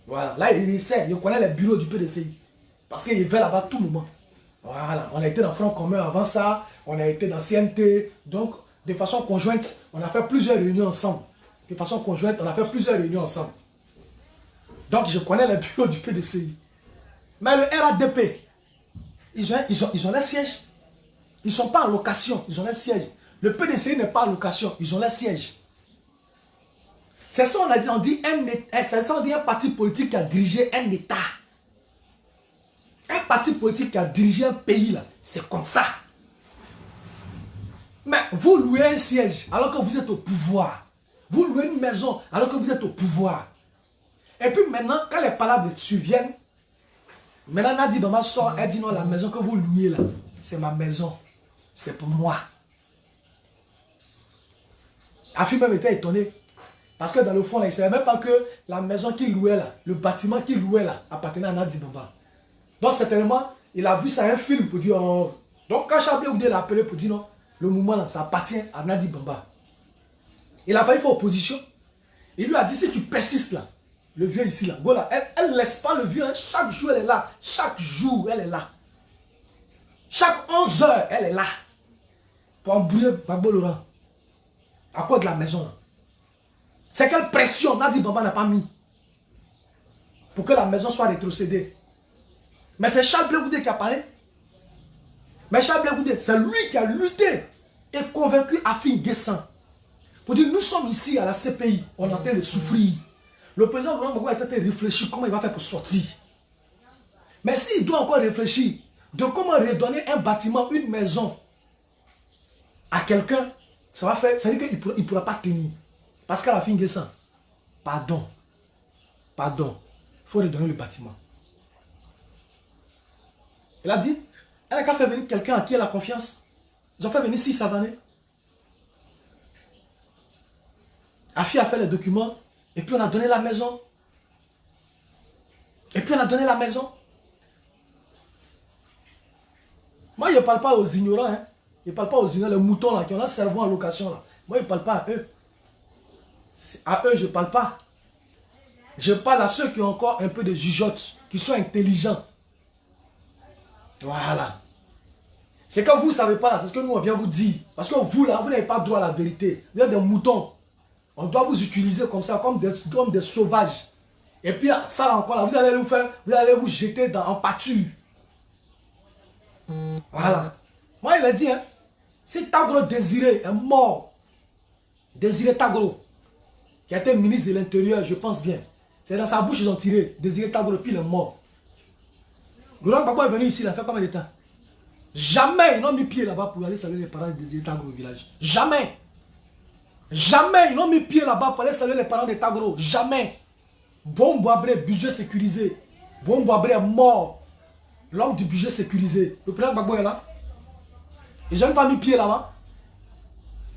[SPEAKER 1] Voilà, là, il essaie, il connaît les bureaux du PDCI. Parce qu'il va là-bas tout moment. Voilà, on a été dans Front commun avant ça, on a été dans CNT, donc de façon conjointe, on a fait plusieurs réunions ensemble. De façon conjointe, on a fait plusieurs réunions ensemble. Donc je connais les bureaux du PDCI. Mais le RADP, ils ont un siège. Ils ne sont pas en location, ils ont un siège. Le PDCI n'est pas en location, ils ont un siège. C'est ça on dit un parti politique qui a dirigé un État. Un parti politique qui a dirigé un pays, là, c'est comme ça. Mais vous louez un siège alors que vous êtes au pouvoir. Vous louez une maison alors que vous êtes au pouvoir. Et puis maintenant, quand les palabres surviennent, Maintenant, Nadi Bamba sort, elle dit non, la maison que vous louez là, c'est ma maison. C'est pour moi. Afi même était étonné. Parce que dans le fond, là, il ne savait même pas que la maison qu'il louait là, le bâtiment qu'il louait là, appartenait à Nadi Bamba. Donc certainement, il a vu ça un film pour dire oh. Donc quand Chablé Oudé l'a appelé pour dire non, le mouvement là, ça appartient à Nadi Bamba. Il a failli faire opposition. Il lui a dit si tu persistes là, le vieux ici là, go là, elle ne laisse pas le vieux, hein. Chaque jour elle est là. Chaque jour elle est là. Chaque 11 heures elle est là. Pour embrouiller Gbagbo Laurent. À cause de la maison là. C'est quelle pression Nadi Bamba n'a pas mis pour que la maison soit rétrocédée. Mais c'est Charles Blé Goudé qui a parlé. Mais Charles Blé Goudé, c'est lui qui a lutté et convaincu Afin Guessan. Pour dire, nous sommes ici à la CPI, on est en train de souffrir. Le président Laurent Gbagbo est en train de réfléchir comment il va faire pour sortir. Mais s'il doit encore réfléchir de comment redonner un bâtiment, une maison à quelqu'un, ça va faire, ça veut dire qu'il ne pourra pas tenir. Parce qu'à la fin de ça, pardon, il faut redonner le bâtiment. Elle a dit, elle n'a qu'à faire venir quelqu'un à qui elle a confiance. Ils ont fait venir 6 Savanais. Afi a fait les documents, et puis on a donné la maison. Moi, je ne parle pas aux ignorants, hein. Je ne parle pas aux ignorants, les moutons là, qui ont un cerveau en location là. Moi, je ne parle pas à eux. À eux, je ne parle pas. Je parle à ceux qui ont encore un peu de jugeote, qui sont intelligents. Voilà. C'est que vous ne savez pas, c'est ce que nous on vient vous dire. Parce que vous là, vous n'avez pas droit à la vérité. Vous êtes des moutons. On doit vous utiliser comme ça, comme des sauvages. Et puis ça encore là, vous allez vous jeter en pâture. Voilà. Moi il a dit, hein, si Tagro Désiré est mort, Désiré Tagro, qui a été ministre de l'Intérieur, je pense bien. C'est dans sa bouche qu'ils ont tiré. Désiré Tagro, puis il est mort. Laurent Gbagbo est venu ici, il a fait combien de temps? Jamais ils n'ont mis pied là-bas pour aller saluer les parents de Désiré Tagro au village. Jamais. Jamais ils n'ont mis pied là-bas pour aller saluer les parents de Tagro. Jamais. Bomboabré, budget sécurisé. Bomboabré est mort. L'homme du budget sécurisé. Le président Gbagbo est là. Ils n'ont pas mis pied là-bas.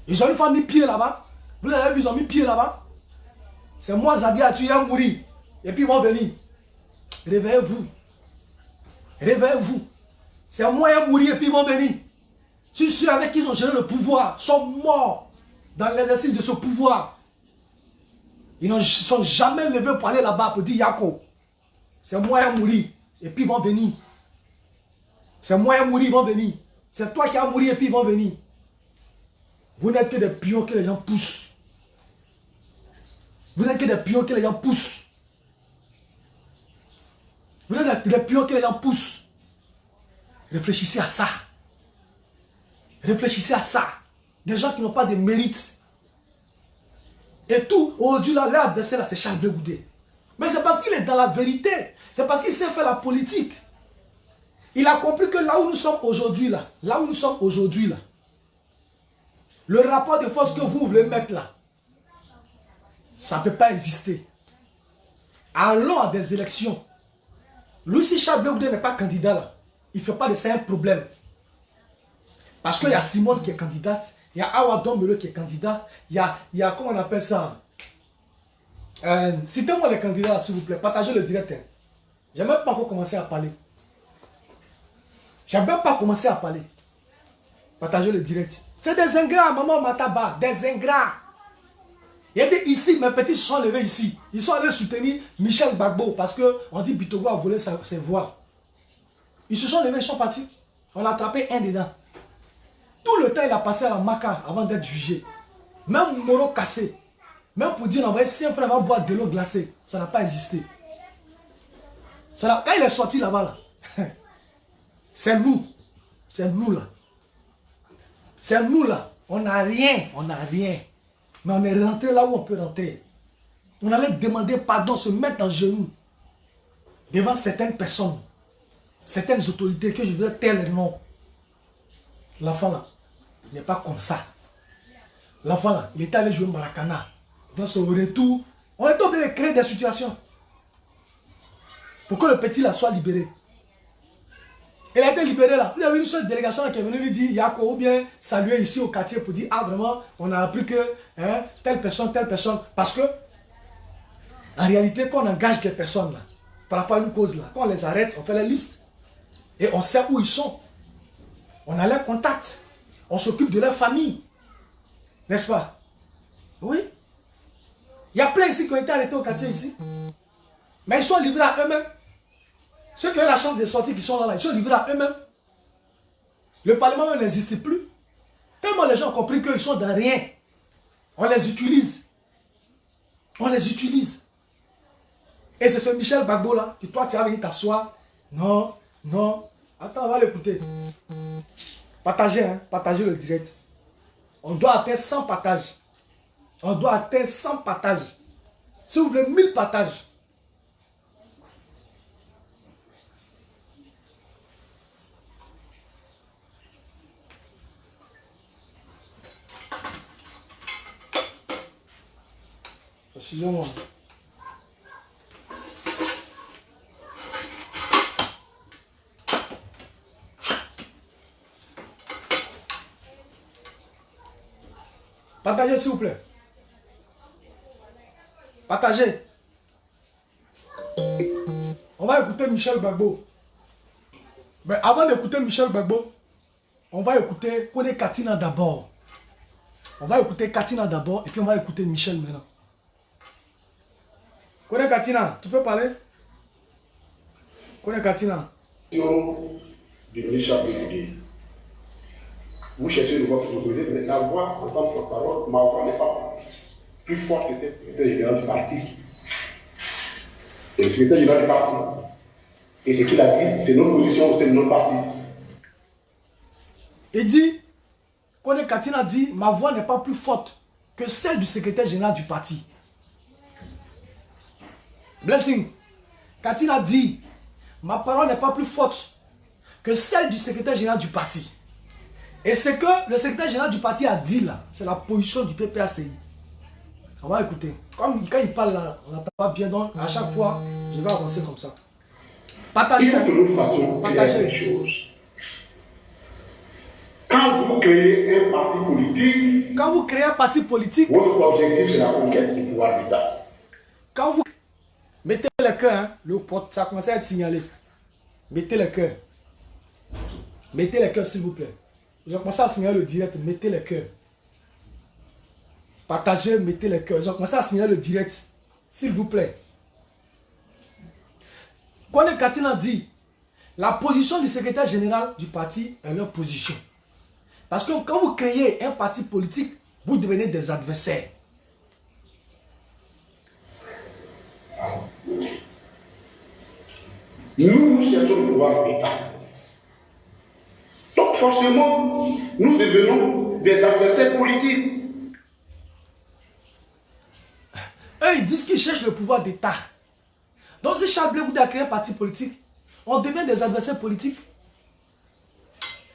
[SPEAKER 1] Ils n'ont pas mis pied là-bas. Vous l'avez vu, ils ont mis pied là-bas. C'est moi, Zadi Atu, à mourir. Et puis ils vont venir. Réveillez-vous. Réveillez-vous. C'est moi, à mourir et puis ils vont venir. Si ceux avec qui ils ont géré le pouvoir sont morts dans l'exercice de ce pouvoir, ils ne sont jamais levés pour aller là-bas pour dire Yako. C'est moi, à mourir. Et puis ils vont venir. C'est moi, à mourir, ils vont venir. C'est toi qui as mouru et puis ils vont venir. Vous n'êtes que des pions que les gens poussent. Vous n'êtes que des pions que les gens poussent. Vous n'êtes que des pions que les gens poussent. Réfléchissez à ça. Réfléchissez à ça. Des gens qui n'ont pas de mérite. Et tout, aujourd'hui, là, leur adversaire, là, c'est Charles Blé Goudé. Mais c'est parce qu'il est dans la vérité. C'est parce qu'il sait faire la politique. Il a compris que là où nous sommes aujourd'hui, là, le rapport de force que vous voulez mettre là, ça ne peut pas exister. Allons à des élections. Lui, si Charles Blé Goudé n'est pas candidat là, il ne fait pas de ça un problème. Parce qu'il y a Simone qui est candidate, il y a Awa Dombele qui est candidat, il y a comment on appelle ça? Citez-moi les candidats, s'il vous plaît, partagez le direct. Hein. Je n'ai même pas encore commencé à parler. Je n'ai même pas commencé à parler. Partagez le direct. C'est des ingrats, maman Mataba, des ingrats. Il y a des ici, mes petits se sont levés ici. Ils sont allés soutenir Michel Gbagbo parce qu'on dit Bitogo a volé ses voix. Ils se sont levés, ils sont partis. On a attrapé un dedans. Tout le temps, il a passé à la Maca avant d'être jugé. Même Moro cassé. Même pour dire, envoyer 5 frères va boire de l'eau glacée. Ça n'a pas existé. Quand il est sorti là-bas, là, c'est nous. C'est nous là. C'est nous là. On n'a rien. On n'a rien. Mais on est rentré là où on peut rentrer. On allait demander pardon, se mettre en genoux. Devant certaines personnes. Certaines autorités que je voudrais taire les noms. L'enfant là, il n'est pas comme ça. L'enfant là, il est allé jouer Maracana. Dans son retour, on est obligé de créer des situations. Pour que le petit là soit libéré. Il a été libéré là. Vous avez une seule délégation qui est venue lui dire, Yako, ou bien saluer ici au quartier pour dire, ah vraiment, on a appris que hein, telle personne. Parce que, en réalité, quand on engage des personnes là, par rapport à une cause là, quand on les arrête, on fait la liste. Et on sait où ils sont. On a leur contact. On s'occupe de leur famille. N'est-ce pas? Oui. Il y a plein ici qui ont été arrêtés au quartier ici. Mais ils sont livrés à eux-mêmes. Ceux qui ont la chance de sortir, qui sont là, ils sont livrés à eux-mêmes. Le Parlement n'existe plus. Tellement les gens ont compris qu'ils sont dans rien. On les utilise. On les utilise. Et c'est ce Michel Gbagbo là, que toi tu as venu t'asseoir. Non, non. Attends, on va l'écouter. Partagez, hein, partagez le direct. On doit atteindre 100 partages. On doit atteindre 100 partages. Si vous voulez 1000 partages. Excusez-moi. Partagez s'il vous plaît. Partagez. On va écouter Michel Gbagbo. Mais avant d'écouter Michel Gbagbo, on va écouter Kone Katina d'abord. On va écouter Katina d'abord et puis on va écouter Michel maintenant. Kone Katina, tu peux parler? Kone Katina.
[SPEAKER 2] Vous cherchez le vote autorisé, mais la voix en tant que porte-parole, ma voix n'est pas plus forte que celle du secrétaire général du parti. Et le secrétaire général du parti, et ce qu'il a dit, c'est notre position au sein de notre parti.
[SPEAKER 1] Il dit, Kone Katina dit, ma voix n'est pas plus forte que celle du secrétaire général du parti. Blessing. Katina dit, ma parole n'est pas plus forte que celle du secrétaire général du parti. Et ce que le secrétaire général du parti a dit là, c'est la position du PPACI. On va écouter. Comme quand il parle là, on n'entend pas bien, donc à chaque fois, je vais avancer comme ça. Partagez.
[SPEAKER 2] Il faut que nous fassions clair les choses. Quand vous créez un parti politique, votre objectif c'est la conquête du pouvoir d'État.
[SPEAKER 1] Quand vous mettez le cœur, hein, le porte, ça commence à être signalé. Mettez le cœur. Mettez le cœur s'il vous plaît. J'ai commencé à signaler le direct, mettez le cœur. Partagez, mettez le cœur. J'ai commencé à signaler le direct, s'il vous plaît. Kone Katina dit, la position du secrétaire général du parti est leur position. Parce que quand vous créez un parti politique, vous devenez des adversaires.
[SPEAKER 2] Nous cherchons le pouvoir d'État. Donc forcément, nous devenons des adversaires politiques.
[SPEAKER 1] Eux, ils disent qu'ils cherchent le pouvoir d'État. Donc si Charles Blé Goudé a créé un parti politique, on devient des adversaires politiques.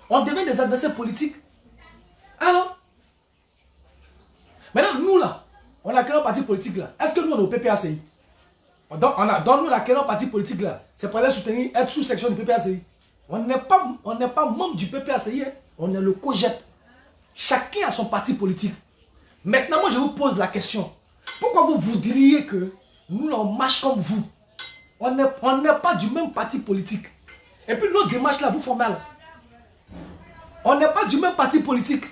[SPEAKER 1] On devient des adversaires politiques. Alors, maintenant, nous là, on a créé un parti politique là. Est-ce que nous, on est au PPACI? Donc, nous, on a créé un parti politique là. C'est pour aller soutenir, être sous-section du PPACI. On n'est pas membre du PPACI, hein. On est le COGEP. Chacun a son parti politique. Maintenant, moi, je vous pose la question. Pourquoi vous voudriez que nous, on marche comme vous? On n'est pas du même parti politique. Et puis, nos démarches là vous font mal. On n'est pas du même parti politique.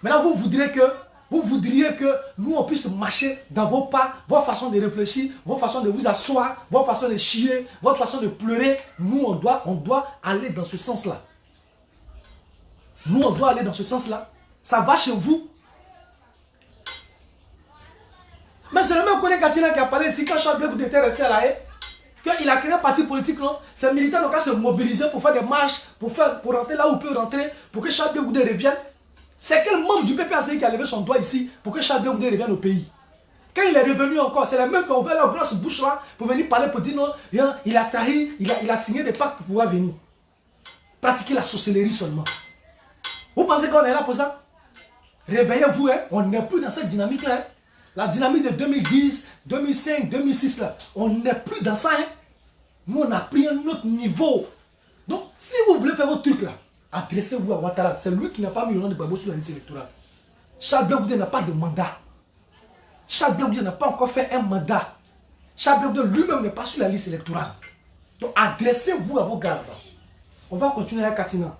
[SPEAKER 1] Maintenant, vous voudriez que nous, on puisse marcher dans vos pas, votre façon de réfléchir, votre façon de vous asseoir, votre façon de chier, votre façon de pleurer. Nous, on doit aller dans ce sens-là. Nous, on doit aller dans ce sens-là. Ça va chez vous. Mais c'est le même Kone Katina qui a parlé ici quand Charles Blé Goudé était resté à la haie. Qu'il a créé un parti politique, non? Ces militaires n'ont qu'à se mobiliser pour faire des marches, pour rentrer là où ils peuvent rentrer, pour que Charles Blé Goudé revienne. C'est quel membre du PPACI qui a levé son doigt ici pour que Charles Blé Goudé revienne au pays? Quand il est revenu encore, c'est les mêmes qui ont ouvert leur grosse bouche là pour venir parler, pour dire non, il a trahi, il a signé des pactes pour pouvoir venir. Pratiquer la sorcellerie seulement. Vous pensez qu'on est là pour ça? Réveillez-vous, hein? On n'est plus dans cette dynamique-là. Hein? La dynamique de 2010, 2005, 2006, là, on n'est plus dans ça. Hein? Nous, on a pris un autre niveau. Donc, Si vous voulez faire votre truc là, adressez-vous à Ouattara. C'est lui qui n'a pas mis le nom de Gbagbo sur la liste électorale. Charles Blé Goudé n'a pas de mandat. Charles Blé Goudé n'a pas encore fait un mandat. Charles Blé Goudé lui-même n'est pas sur la liste électorale. Donc adressez-vous à vos gars là-bas. On va continuer avec Katina.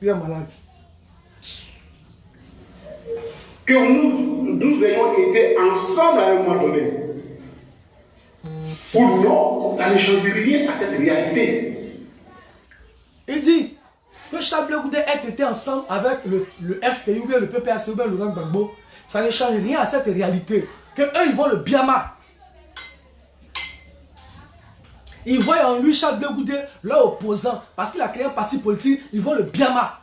[SPEAKER 1] Lui est malade.
[SPEAKER 2] Que nous ayons été ensemble à un moment donné. Pour nous, ça ne change rien à cette réalité.
[SPEAKER 1] Il dit que Charles Blé Goudé ait été ensemble avec le FPI ou bien le PPAC ou bien Laurent Gbagbo, ça ne change rien à cette réalité. Que eux, ils vont le biama. Ils voient en lui Charles Blé Goudé leur opposant parce qu'il a créé un parti politique, ils vont le biama.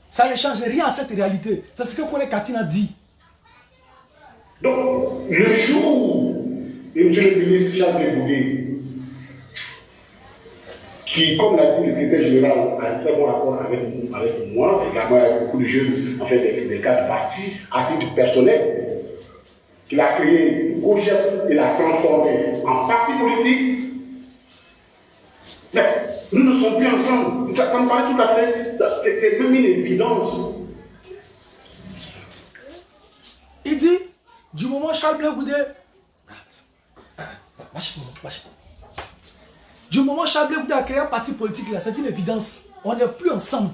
[SPEAKER 1] Ça ne change rien à cette réalité. C'est ce que Kone Katina dit.
[SPEAKER 2] Donc, le jour où M. le ministre Charles Blé Goudé, qui, comme l'a dit le secrétaire général, a un très bon rapport avec moi, également avec beaucoup de jeunes, en fait, des cas de parti, à titre personnel, qu'il a créé une COJEP et l'a transformé en parti politique. Mais nous ne sommes plus ensemble. Ça me paraît tout à fait, c'est même une évidence.
[SPEAKER 1] Il dit, du moment où Charles Blé Goudé, du moment où Charles Blé Goudé a créé un parti politique, c'est une évidence. On n'est plus ensemble.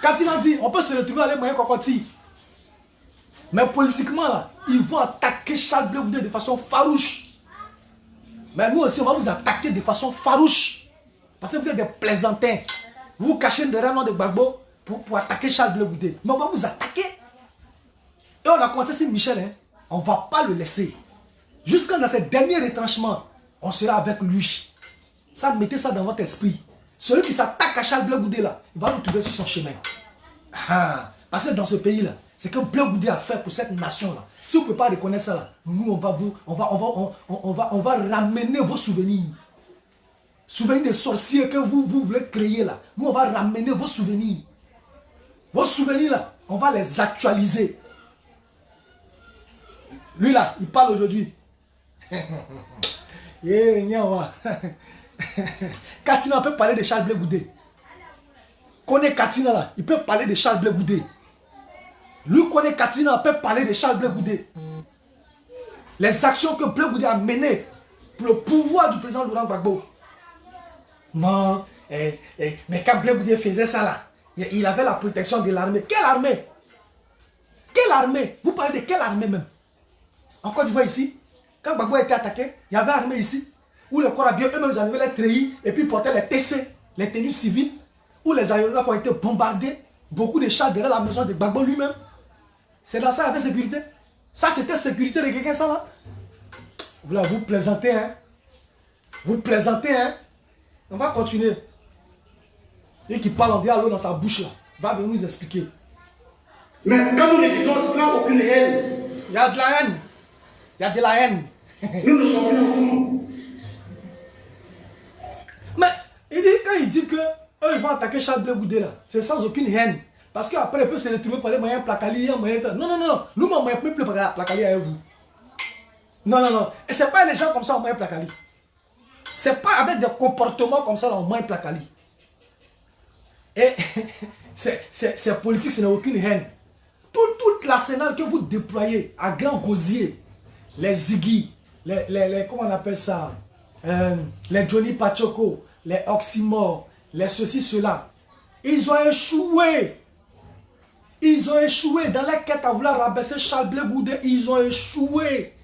[SPEAKER 1] Quand il a dit, on peut se retrouver à les moyens cocotis. Mais politiquement, là, ils vont attaquer Charles Blé Goudé de façon farouche. Mais nous aussi, on va vous attaquer de façon farouche. Parce que vous êtes des plaisantins. Vous vous cachez derrière le nom de Gbagbo pour attaquer Charles Blé Goudé. Mais on va vous attaquer. Et on a commencé sur Michel. Hein. On ne va pas le laisser. Jusqu'à dans ses derniers retranchements, on sera avec lui. Ça, mettez ça dans votre esprit. Celui qui s'attaque à Charles Blé Goudé, là, il va nous trouver sur son chemin. Ah, parce que dans ce pays-là, c'est que Blé Goudé a fait pour cette nation-là. Si vous ne pouvez pas reconnaître ça, là, nous, on va ramener vos souvenirs. Souvenirs de sorciers que vous voulez créer, là. Nous, on va ramener vos souvenirs. Vos souvenirs, là, on va les actualiser. Lui, là, il parle aujourd'hui. Katina peut parler de Charles Blé Goudé. Connaît Katina là, il peut parler de Charles Blé Goudé. Lui connaît Katina, peut parler de Charles Blé Goudé. Les actions que Blé Goudé a menées pour le pouvoir du président Laurent Gbagbo. Non, mais quand Blé Goudé faisait ça là, il avait la protection de l'armée. Quelle armée? Quelle armée? Vous parlez de quelle armée même? En Côte d'Ivoire ici, quand Gbagbo a été attaqué, il y avait armée ici, où les corps habillés eux-mêmes avaient les treillis et puis portaient les TC, les tenues civiles, où les aéronefs ont été bombardés, beaucoup de chars derrière la maison de Gbagbo lui-même. C'est dans ça qu'il y avait sécurité. Ça c'était sécurité de quelqu'un ça là. Voilà, vous plaisantez hein. Vous plaisantez hein. On va continuer. Et qui parle en dialogue dans sa bouche là, va venir nous expliquer.
[SPEAKER 2] Mais quand nous le disons, il n'y a aucune haine.
[SPEAKER 1] Il y a de la haine. Il y a de la haine.
[SPEAKER 2] Nous ne sommes plus ensemble.
[SPEAKER 1] Mais quand il dit que eux ils vont attaquer Charles Blé Goudé là, c'est sans aucune haine. Parce qu'après, il peut se retrouver par les moyens placali. Non. Nous, on ne moyen plus placali avec vous. Non. Et ce n'est pas les gens comme ça, on moyen placali. Ce n'est pas avec des comportements comme ça, on moyen placali. Et c'est politique, ce n'est aucune haine. Toute l'arsenal que vous déployez à grand gosier, les Ziggy, comment on appelle ça, les Johnny Pacheco, les Oxymore, les ceci, cela, ils ont échoué. Ils ont échoué dans la quête à vouloir rabaisser Charles Blé Goudé. Ils ont échoué.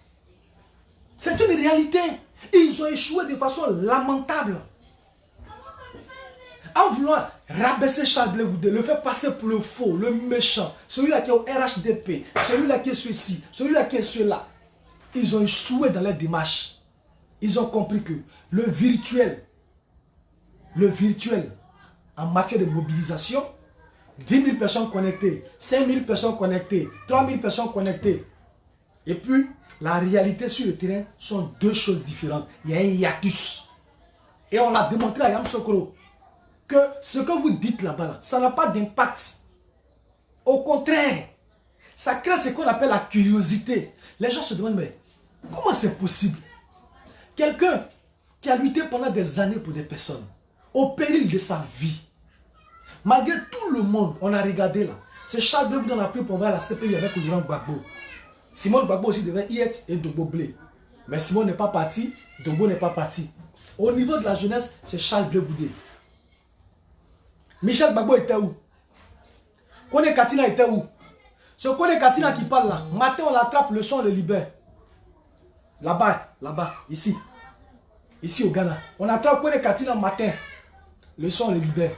[SPEAKER 1] C'est une réalité. Ils ont échoué de façon lamentable. En voulant rabaisser Charles Blé Goudé, le faire passer pour le faux, le méchant, celui-là qui est au RHDP, celui-là qui est celui-ci, celui-là qui est celui-là. Ils ont échoué dans leur démarche. Ils ont compris que le virtuel, en matière de mobilisation, 10 000 personnes connectées, 5 000 personnes connectées, 3 000 personnes connectées. Et puis, la réalité sur le terrain sont deux choses différentes. Il y a un hiatus. Et on l'a démontré à Yamoussoukro que ce que vous dites là-bas, ça n'a pas d'impact. Au contraire, ça crée ce qu'on appelle la curiosité. Les gens se demandent, mais comment c'est possible? Quelqu'un qui a lutté pendant des années pour des personnes, au péril de sa vie. Malgré tout le monde, on a regardé là. C'est Charles Blé Goudé qu'on a pris pour voir la CPI avec Laurent Gbagbo. Simon Gbagbo aussi devait y être et Dogbo Blé. Mais Simon n'est pas parti, Dogbo n'est pas parti. Au niveau de la jeunesse, c'est Charles Blé Goudé. Michel Gbagbo était où? Kone Katina était où? C'est Kone Katina qui parle là. Matin, on l'attrape, le son, on le libère. Là-bas, ici. Ici au Ghana. On attrape Kone Katina matin. Le son, on le libère.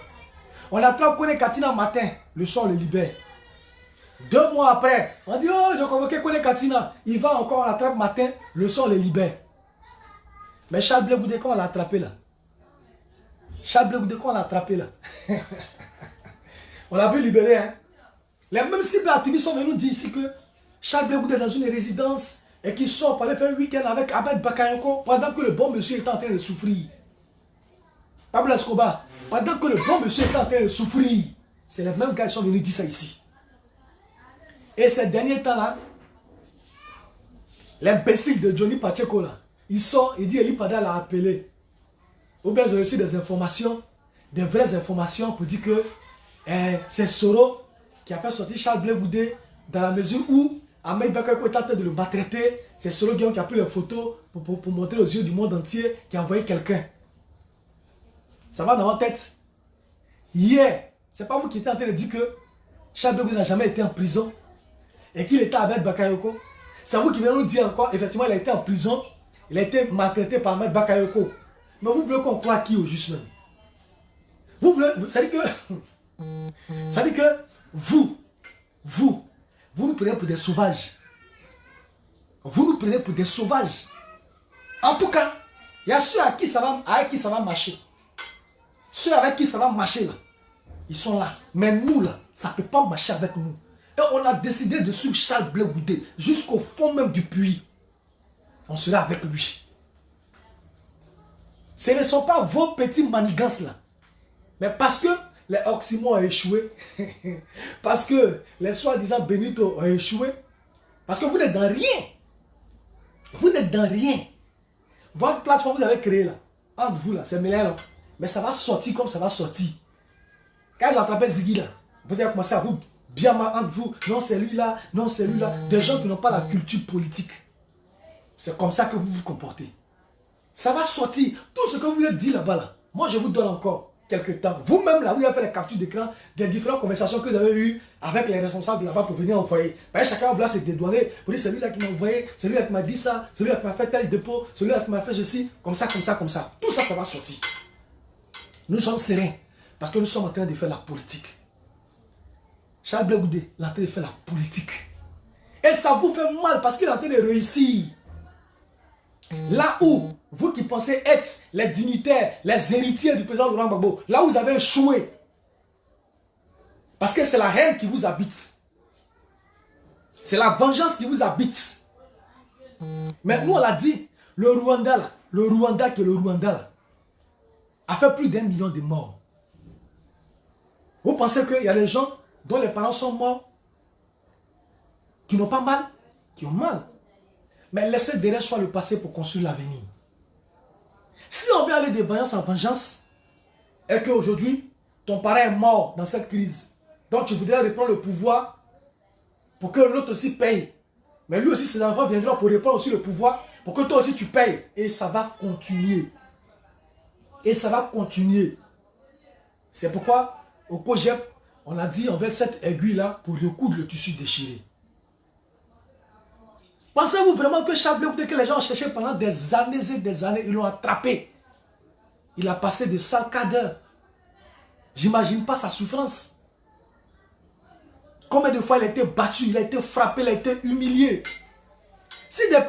[SPEAKER 1] On attrape Kone Katina matin. Le son, on le libère. 2 mois après, on dit, oh, j'ai convoqué Kone Katina. Il va encore, on l'attrape matin. Le son, on le libère. Mais Charles Blé Goudé, quand on l'a attrapé là? Charles Blé Goudé, quand on l'a attrapé là? On l'a pu libérer, hein? Les mêmes cibles activistes sont venus dire ici que Charles Blé Goudé est dans une résidence et qu'il sort pour aller faire un week-end avec Ahmed Bakayoko pendant que le bon monsieur est en train de souffrir. Pablo Escobar, pendant que le bon monsieur est en train de souffrir. C'est les mêmes gars qui sont venus dire ça ici. Et ces derniers temps-là, l'imbécile de Johnny Pacheco là, il sort, il dit Eli Pada l'a appelé. Ou bien j'ai reçu des informations, des vraies informations pour dire que c'est Soro qui a fait sortir Charles Blé Goudé dans la mesure où Ahmed Bakayoko est en train de le maltraiter. C'est Soro qui a pris les photos pour montrer aux yeux du monde entier qui a envoyé quelqu'un. Ça va dans votre tête. Hier, c'est pas vous qui étiez en train de dire que Charles Blé Goudé n'a jamais été en prison et qu'il était avec Bakayoko. C'est vous qui venez nous dire encore, effectivement, il a été en prison, il a été maltraité par Ahmed Bakayoko. Mais vous voulez qu'on croie qui au juste même? Vous voulez, ça dit que vous nous prenez pour des sauvages. Vous nous prenez pour des sauvages. En tout cas, il y a ceux avec qui ça va marcher. Ceux avec qui ça va marcher là, ils sont là. Mais nous là, ça ne peut pas marcher avec nous. Et on a décidé de suivre Charles Blé Goudé jusqu'au fond même du puits. On sera avec lui. Ce ne sont pas vos petits manigances là. Mais parce que les Oxymores ont échoué, parce que les soi-disant Benito ont échoué, parce que vous n'êtes dans rien. Vous n'êtes dans rien. Votre plateforme que vous avez créée là, entre vous là, c'est mêlé là. Mais ça va sortir comme ça va sortir. Quand j'ai attrapé Ziggy là, vous allez commencer à vous bien mal entre vous. Non, c'est lui là, non, c'est lui là. Des gens qui n'ont pas la culture politique. C'est comme ça que vous vous comportez. Ça va sortir. Tout ce que vous avez dit là-bas là, moi je vous donne encore quelques temps. Vous-même là, vous avez fait les captures d'écran des différentes conversations que vous avez eues avec les responsables là-bas pour venir envoyer. Ben, chacun va se dédouaner pour dire celui-là qui m'a envoyé, celui-là qui m'a dit ça, celui-là qui m'a fait tel dépôt, celui-là qui m'a fait ceci, comme ça, comme ça, comme ça. Tout ça, ça va sortir. Nous sommes sereins parce que nous sommes en train de faire la politique. Charles Blé Goudé est en train de faire la politique. Et ça vous fait mal parce qu'il est en train de réussir. Là où vous qui pensez être les dignitaires, les héritiers du président Laurent Gbagbo, là où vous avez échoué. Parce que c'est la haine qui vous habite. C'est la vengeance qui vous habite. Mais nous on l'a dit, le Rwanda là, le Rwanda là, a fait plus d'1 million de morts. Vous pensez qu'il y a des gens dont les parents sont morts, qui n'ont pas mal, qui ont mal. Mais laissez derrière soi le passé pour construire l'avenir. Si on veut aller de vengeance en vengeance, et qu'aujourd'hui, ton parent est mort dans cette crise, donc tu voudrais reprendre le pouvoir pour que l'autre aussi paye. Mais lui aussi, ses enfants viendront pour reprendre aussi le pouvoir pour que toi aussi tu payes. Et ça va continuer. Et ça va continuer. C'est pourquoi, au COGEP, on a dit on veut cette aiguille-là pour recoudre le tissu déchiré. Pensez-vous vraiment que Charles Blé Goudé, que les gens ont cherché pendant des années et des années, ils l'ont attrapé. Il a passé de 100 d'heures. J'imagine pas sa souffrance. Combien de fois il a été battu, il a été frappé, il a été humilié. Si des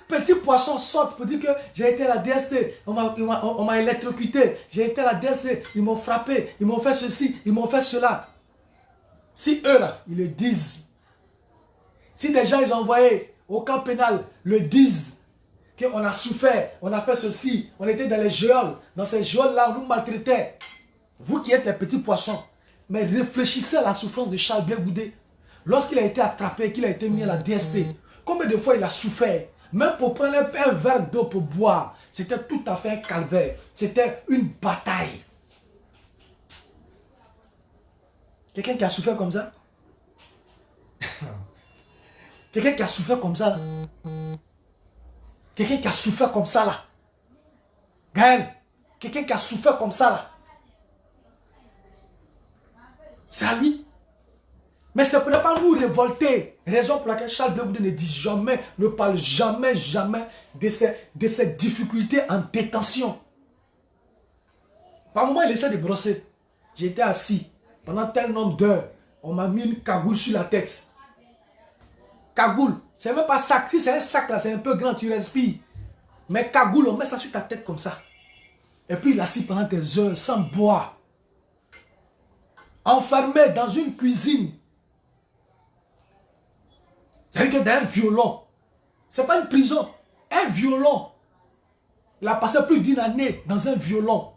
[SPEAKER 1] petits poissons sortent pour dire que j'ai été à la DST, on m'a électrocuté, j'ai été à la DST, ils m'ont frappé, ils m'ont fait ceci, ils m'ont fait cela. Si eux là, ils le disent. Si des gens ils ont envoyé au camp pénal le disent qu'on a souffert, on a fait ceci, on était dans les geôles, dans ces geôles-là, on nous maltraitait. Vous qui êtes les petits poissons, mais réfléchissez à la souffrance de Charles Blé Goudé. Lorsqu'il a été attrapé, qu'il a été mis à la DST, combien de fois il a souffert? Même pour prendre un verre d'eau pour boire, c'était tout à fait un calvaire. C'était une bataille. Quelqu'un qui a souffert comme ça? Quelqu'un qui a souffert comme ça là? Quelqu'un qui a souffert comme ça là? Gaël, quelqu'un qui a souffert comme ça là? C'est à lui. Mais ça ne pourrait pas nous révolter. Raison pour laquelle Charles Blé Goudé ne dit jamais, ne parle jamais de ces difficultés en détention. Par moment, il essaie de brosser. J'étais assis. Pendant tel nombre d'heures, on m'a mis une cagoule sur la tête. Cagoule. C'est même pas sac. Si c'est un sac là, c'est un peu grand, tu respires. Mais cagoule, on met ça sur ta tête comme ça. Et puis il est assis pendant des heures sans boire. Enfermé dans une cuisine. C'est-à-dire que d'un violon. Ce n'est pas une prison. Un violon. Il a passé plus d'une année dans un violon.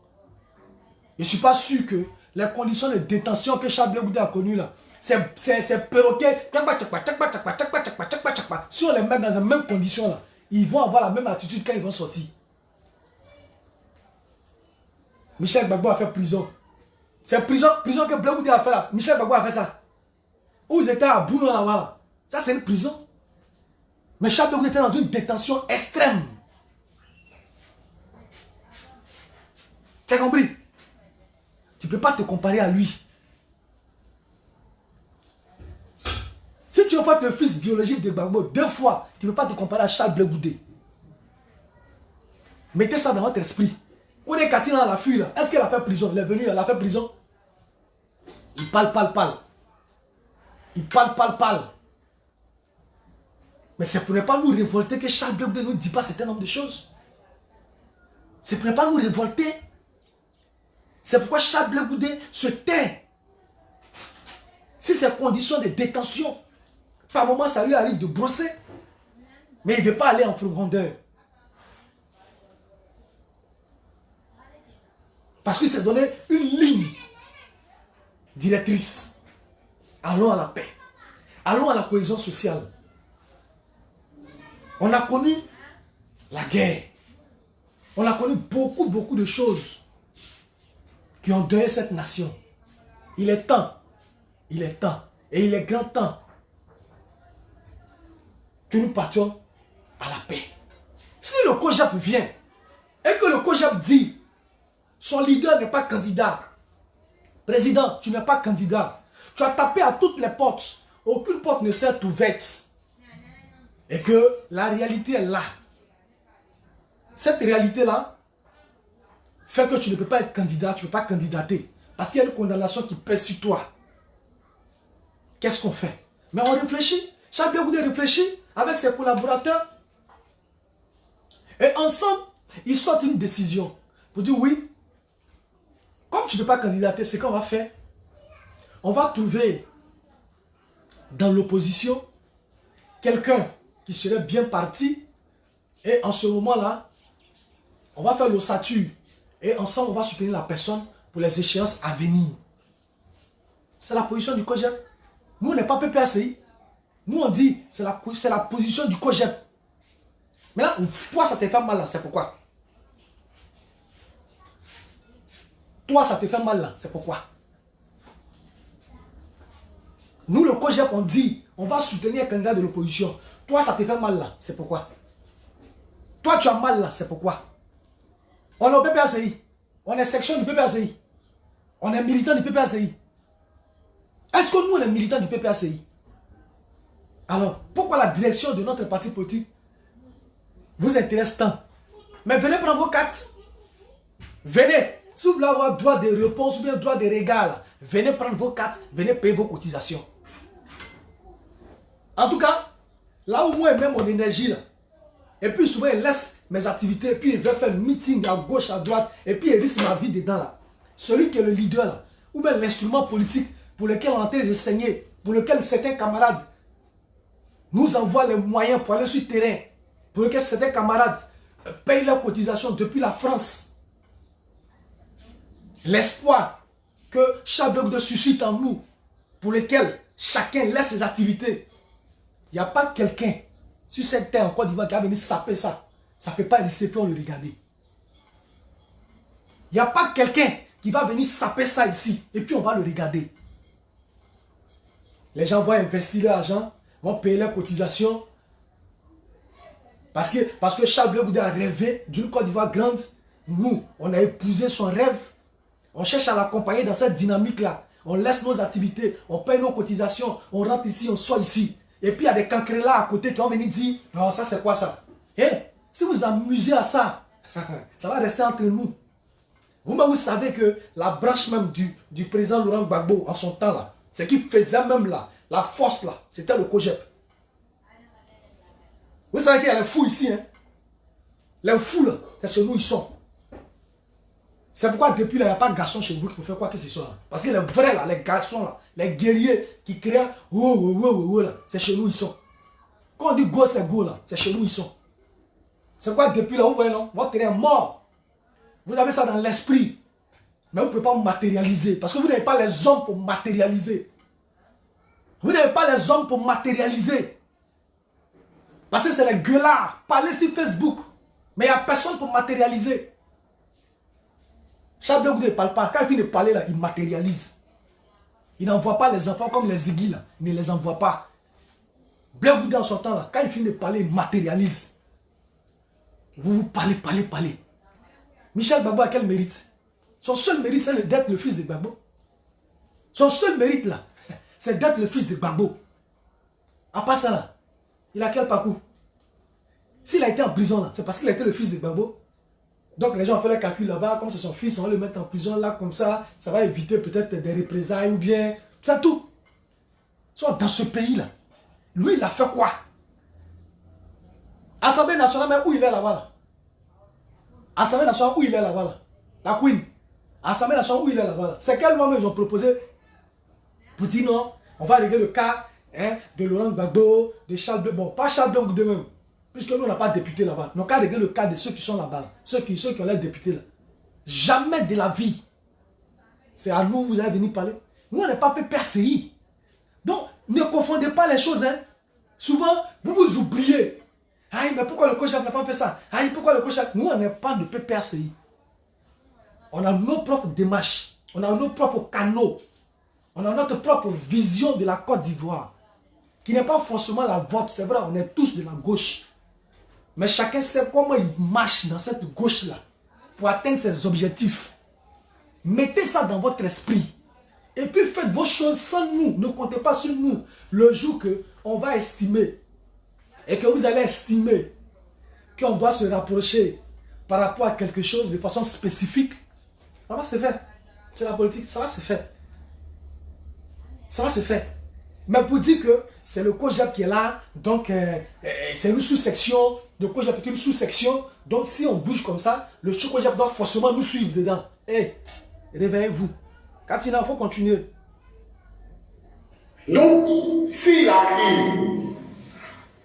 [SPEAKER 1] Je ne suis pas sûr que les conditions de détention que Charles Blé Goudé a connues là, c'est perroquet. Si on les met dans les mêmes conditions là, ils vont avoir la même attitude quand ils vont sortir. Michel Gbagbo a fait prison. C'est prison que Blé Goudé a fait là. Michel Gbagbo a fait ça. Où ils étaient à Bouno là-bas là. Ça c'est une prison. Mais Charles Blé Goudé était dans une détention extrême. Tu as compris? Tu ne peux pas te comparer à lui. Si tu es le fils biologique de Gbagbo 2 fois, tu ne peux pas te comparer à Charles Blé Goudé. Mettez ça dans votre esprit. Kone Katina la fille là, est-ce qu'elle a fait prison? Elle est venue, elle a fait prison. Il parle. Il parle. Mais ça ne pourrait pas nous révolter que Charles Blé Goudé ne nous dit pas certain nombre de choses. Ça ne pourrait pas nous révolter. C'est pourquoi Charles Blé Goudé se tait. Si ces conditions de détention, par moment ça lui arrive de brosser, mais il ne veut pas aller en profondeur. Parce qu'il s'est donné une ligne directrice. Allons à la paix. Allons à la cohésion sociale. On a connu la guerre. On a connu beaucoup de choses qui ont donné cette nation. Il est temps, et il est grand temps que nous partions à la paix. Si le COJEP vient et que le COJEP dit son leader n'est pas candidat, président, tu n'es pas candidat, tu as tapé à toutes les portes, aucune porte ne s'est ouverte, et que la réalité est là. Cette réalité-là fait que tu ne peux pas être candidat, tu ne peux pas candidater. Parce qu'il y a une condamnation qui pèse sur toi. Qu'est-ce qu'on fait? Mais on réfléchit. Charles Blé Goudé réfléchit avec ses collaborateurs. Et ensemble, ils sortent une décision. Pour dire oui, comme tu ne peux pas candidater, c'est qu'on va faire. On va trouver dans l'opposition quelqu'un qui serait bien parti. Et en ce moment-là, on va faire l'ossature. Et ensemble, on va soutenir la personne pour les échéances à venir. C'est la position du COJEP. Nous, on n'est pas PPACI. Nous, on dit, c'est la position du COJEP. Maintenant, toi, ça te fait mal là, c'est pourquoi? Toi, ça te fait mal là, c'est pourquoi? Nous, le COJEP, on dit, on va soutenir un candidat de l'opposition. Toi, ça te fait mal là, c'est pourquoi? Toi, tu as mal là, c'est pourquoi? On est au PPACI. On est section du PPACI. On est militant du PPACI. Est-ce que nous, on est militant du PPACI? Alors, pourquoi la direction de notre parti politique vous intéresse tant? Mais venez prendre vos cartes. Venez. Si vous voulez avoir droit de réponse ou bien droit de regard, venez prendre vos cartes, venez payer vos cotisations. En tout cas, là où moi, je mets mon énergie là, et puis souvent, il laisse mes activités, et puis il veut faire un meeting à gauche, à droite, et puis il risque ma vie dedans là. Celui qui est le leader là, ou bien l'instrument politique pour lequel on est en train de saigner, pour lequel certains camarades nous envoient les moyens pour aller sur le terrain, pour lequel certains camarades payent leurs cotisations depuis la France. L'espoir que Charles Blé Goudé suscite en nous, pour lequel chacun laisse ses activités. Il n'y a pas quelqu'un sur cette terre en Côte d'Ivoire qui va venir saper ça. Ça ne peut pas exister, puis on le regarder. Il n'y a pas quelqu'un qui va venir saper ça ici, et puis on va le regarder. Les gens vont investir leur argent, vont payer leurs cotisations. Parce que Charles Blé Goudé a rêvé d'une Côte d'Ivoire grande. Nous, on a épousé son rêve. On cherche à l'accompagner dans cette dynamique-là. On laisse nos activités, on paye nos cotisations, on rentre ici, on sort ici. Et puis il y a des cancrés là à côté qui vont venir dire, non, ça c'est quoi ça? Si vous amusez à ça, ça va rester entre nous. Vous-même, vous savez que la branche même du président Laurent Gbagbo, en son temps là, ce qui faisait même là, la force là, c'était le COGEP. Vous savez qu'il y a les fous ici, hein? Les fous là, c'est chez nous ils sont. C'est pourquoi depuis là, il n'y a pas de garçons chez vous qui peuvent faire quoi que ce soit. Là. Parce que les vrais là, les garçons là, les guerriers qui créent, là, c'est chez nous ils sont. Quand on dit go, c'est go là, c'est chez nous ils sont. C'est quoi depuis là, vous voyez non? Votre terrain est mort. Vous avez ça dans l'esprit. Mais vous ne pouvez pas matérialiser. Parce que vous n'avez pas les hommes pour matérialiser. Vous n'avez pas les hommes pour matérialiser. Parce que c'est les gueulards. Parlez sur Facebook. Mais il n'y a personne pour matérialiser. Charles Blé Goudé ne parle pas. Quand il finit de parler là, il matérialise. Il n'envoie pas les enfants comme les Ziggy là. Il ne les envoie pas. Blé Goudé en son temps là, quand il finit de parler, il matérialise. Vous parlez. Michel Gbagbo a quel mérite? Son seul mérite, c'est d'être le fils de Gbagbo. Son seul mérite là, c'est d'être le fils de Gbagbo. À part ça là, il a quel parcours? S'il a été en prison là, c'est parce qu'il a été le fils de Gbagbo. Donc les gens ont fait le calcul là-bas, comme c'est son fils, on va le mettre en prison là, comme ça va éviter peut-être des représailles ou bien, c'est tout. Soit dans ce pays là, lui il a fait quoi? Assemblée nationale, mais où il est là-bas là? Assemblée nationale, où il est là-bas là? La Queen. Assemblée nationale, où il est là-bas là? C'est quel moment ils ont proposé pour dire non, on va régler le cas de Laurent Gbagbo, de Charles Blé, bon, pas Charles Blé Goudé même, puisque nous on n'a pas de député là-bas. Donc, on va régler le cas de ceux qui sont là-bas, là. Ceux qui ont l'air députés là. Jamais de la vie. C'est à nous, vous allez venir parler. Nous, on n'est pas PPRCI. Donc, ne confondez pas les choses. Hein. Souvent, vous vous oubliez. Aïe, mais pourquoi le COJEP n'a pas fait ça? Aïe, pourquoi le COJEP? Nous, on n'est pas de PPRCI. On a nos propres démarches. On a nos propres canaux. On a notre propre vision de la Côte d'Ivoire. Qui n'est pas forcément la vôtre. C'est vrai, on est tous de la gauche. Mais chacun sait comment il marche dans cette gauche-là. Pour atteindre ses objectifs. Mettez ça dans votre esprit. Et puis faites vos choses sans nous. Ne comptez pas sur nous. Le jour qu'on va estimer. Et que vous allez estimer qu'on doit se rapprocher par rapport à quelque chose de façon spécifique, ça va se faire. C'est la politique, ça va se faire. Ça va se faire. Mais pour dire que c'est le COJEP qui est là, donc c'est une sous-section, le COJEP est une sous-section, donc si on bouge comme ça, le COJEP doit forcément nous suivre dedans. Hé, réveillez-vous. Katina, il faut continuer.
[SPEAKER 2] Donc, s'il arrive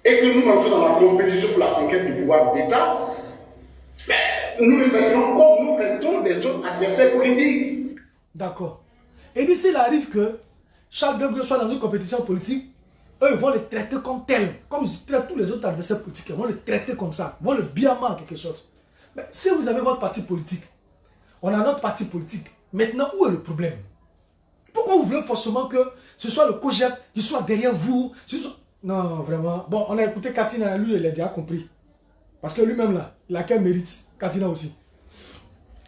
[SPEAKER 2] et que nous entrons dans la compétition pour la conquête du pouvoir d'État, nous le mettons comme nous mettons des autres adversaires politiques.
[SPEAKER 1] D'accord. Et d'ici, il arrive que Charles Blé Goudé soit dans une compétition politique, eux ils vont le traiter comme tel, comme je traite tous les autres adversaires politiques, ils vont le traiter comme ça, ils vont le biamer en quelque sorte. Mais si vous avez votre parti politique, on a notre parti politique, maintenant où est le problème? Pourquoi vous voulez forcément que ce soit le COJEP qui soit derrière vous? Non, vraiment. Bon, on a écouté Katina, lui, il a déjà compris. Parce que lui-même, là, il a quel mérite? Katina aussi.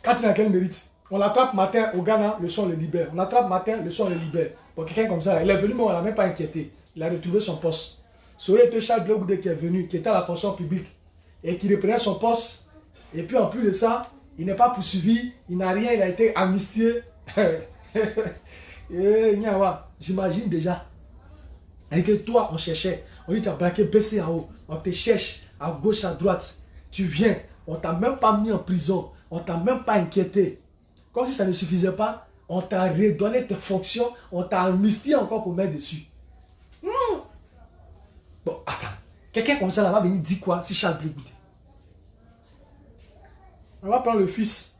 [SPEAKER 1] Katina a quel mérite? On l'attrape matin au Ghana, le soir on le libère. On l'attrape matin, le soir on le libère. Bon, quelqu'un comme ça, il est venu, mais on ne l'a même pas inquiété. Il a retrouvé son poste. Ça aurait été Charles Blé Goudé qui est venu, qui était à la fonction publique, et qui reprenait son poste. Et puis en plus de ça, il n'est pas poursuivi, il n'a rien, il a été amnistié. J'imagine déjà. Et que toi, on cherchait, on dit tu as braqué BCAO, on te cherche à gauche, à droite. Tu viens, on t'a même pas mis en prison, on t'a même pas inquiété. Comme si ça ne suffisait pas, on t'a redonné tes fonctions, on t'a amnistié encore pour mettre dessus. Bon, attends. Quelqu'un comme ça là va venir dire quoi si Charles Blé Goudé? On va prendre le fils.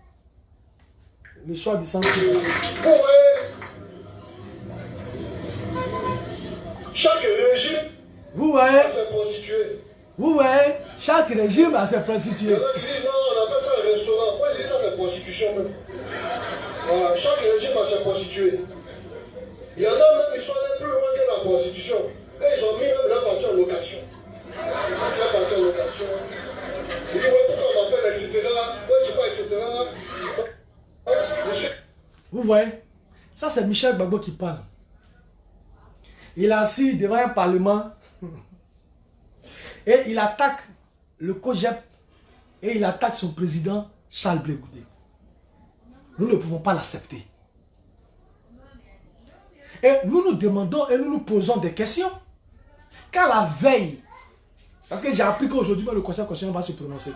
[SPEAKER 1] Le soir du centre.
[SPEAKER 2] Chaque régime
[SPEAKER 1] vous voyez,
[SPEAKER 2] s'est constitué.
[SPEAKER 1] Vous voyez, chaque régime a ses prostituées.
[SPEAKER 3] Non, on appelle ça un restaurant. Moi, je dis ça, c'est prostitution même. Voilà, chaque régime a ses prostituées. Il y en a même qui sont allés plus loin que la prostitution. Et ils ont mis même leur partie en location. Leur partie en location. Ils disent, ouais, pourquoi on m'appelle, etc. Ouais, je sais pas, etc. Monsieur.
[SPEAKER 1] Vous voyez, ça c'est Michel Gbagbo qui parle. Il est assis devant un parlement et il attaque le COJEP et il attaque son président Charles Blé Goudé. Nous ne pouvons pas l'accepter. Et nous nous demandons et nous nous posons des questions. Qu'à la veille, parce que j'ai appris qu'aujourd'hui le Conseil constitutionnel va se prononcer.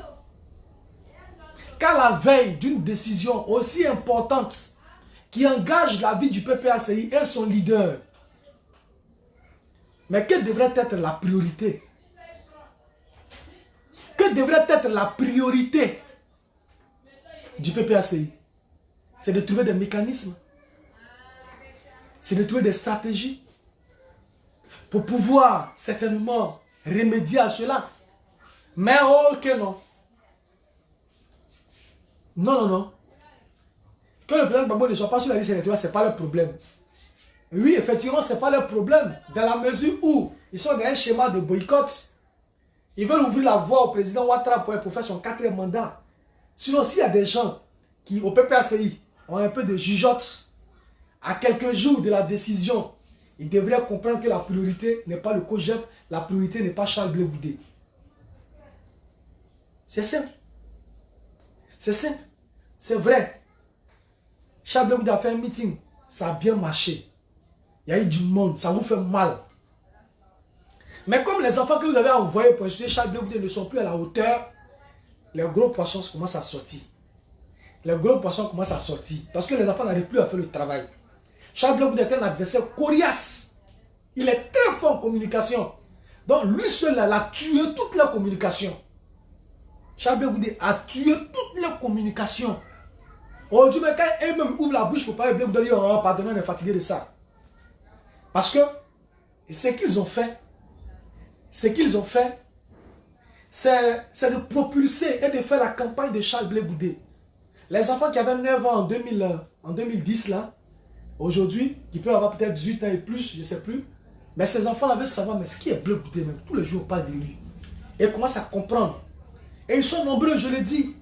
[SPEAKER 1] Qu'à la veille d'une décision aussi importante qui engage la vie du PPACI et son leader, mais quelle devrait être la priorité? Que devrait être la priorité du PPACI? C'est de trouver des mécanismes, c'est de trouver des stratégies pour pouvoir certainement remédier à cela. Mais ok, non. Non, non, non. Que le président Gbagbo ne soit pas sur la liste électorale, ce n'est pas le problème. Oui, effectivement, ce n'est pas le problème. Dans la mesure où ils sont dans un schéma de boycott, ils veulent ouvrir la voie au président Ouattara pour faire son 4e mandat. Sinon, s'il y a des gens qui, au PPACI, ont un peu de jugeote, à quelques jours de la décision, ils devraient comprendre que la priorité n'est pas le COJEP, la priorité n'est pas Charles Blé Goudé. C'est simple. C'est simple. C'est vrai. Charles Blé Goudé a fait un meeting, ça a bien marché. Il y a eu du monde, ça vous fait mal. Mais comme les enfants que vous avez envoyés pour insulter Charles Blé Goudé ne sont plus à la hauteur, les gros poissons commencent à sortir. Les gros poissons commencent à sortir. Parce que les enfants n'arrivent plus à faire le travail. Charles Blé Goudé est un adversaire coriace. Il est très fort en communication. Donc lui seul là, a tué toute la communication. Charles Blé Goudé a tué toute la communication. Aujourd'hui, quand eux-mêmes ouvrent la bouche pour parler, Blé Goudé dit, oh, pardonnez, on est fatigué de ça. Parce que ce qu'ils ont fait, c'est de propulser et de faire la campagne de Charles Blé Goudé. Les enfants qui avaient 9 ans en 2010, là, aujourd'hui, qui peuvent avoir peut-être 18 ans et plus, je ne sais plus, mais ces enfants-là veulent savoir, mais ce qui est Blé Goudé même, tous les jours on parle de lui. Et ils commencent à comprendre. Et ils sont nombreux, je l'ai dit.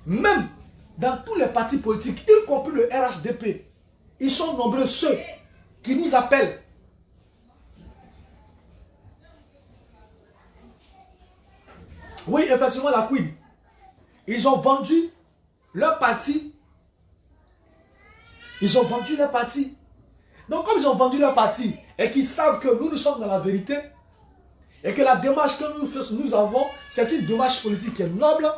[SPEAKER 1] Même dans tous les partis politiques, y compris le RHDP, ils sont nombreux ceux qui nous appellent. Oui, effectivement, la Queen. Ils ont vendu leur parti. Ils ont vendu leur parti. Donc, comme ils ont vendu leur parti et qu'ils savent que nous sommes dans la vérité et que la démarche que nous avons, c'est une démarche politique qui est noble,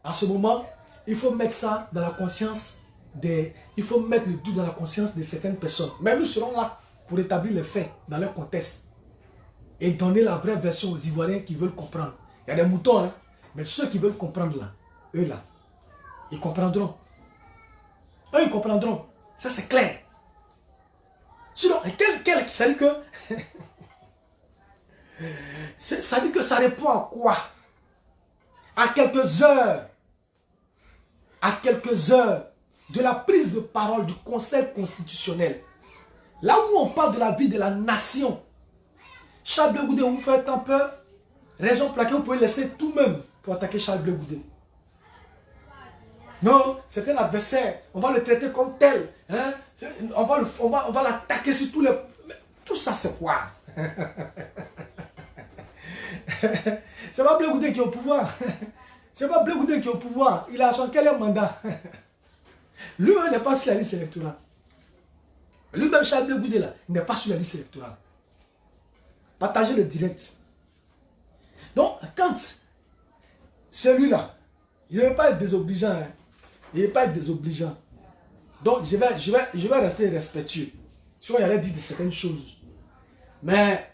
[SPEAKER 1] à ce moment, il faut mettre ça dans la conscience des... Il faut mettre le doute dans la conscience de certaines personnes. Mais nous serons là pour établir les faits dans leur contexte et donner la vraie version aux Ivoiriens qui veulent comprendre. Il y a des moutons, hein, mais ceux qui veulent comprendre là, eux là, ils comprendront. Eux, ils comprendront. Ça, c'est clair. Sinon, ça dit que... ça dit que ça répond à quoi? À quelques heures de la prise de parole du Conseil constitutionnel. Là où on parle de la vie de la nation. Charles Blé Goudé, vous faites un peu... Raison pour laquelle vous pouvez laisser tout même pour attaquer Charles Blé Goudé. Non, c'est un adversaire. On va le traiter comme tel. Hein? On va l'attaquer sur tous les... Tout ça, c'est quoi? C'est pas Blé Goudé qui est au pouvoir. C'est pas Blé Goudé qui est au pouvoir. Il a son quel mandat? Lui-même n'est pas sur la liste électorale. Lui-même, Charles Blé Goudé, là, il n'est pas sur la liste électorale. Partagez le direct. Donc, quand celui-là, je ne vais pas être désobligeant. Hein. Il ne va pas être désobligeant. Donc, je vais rester respectueux. Je crois qu'il allait dire de certaines choses. Mais,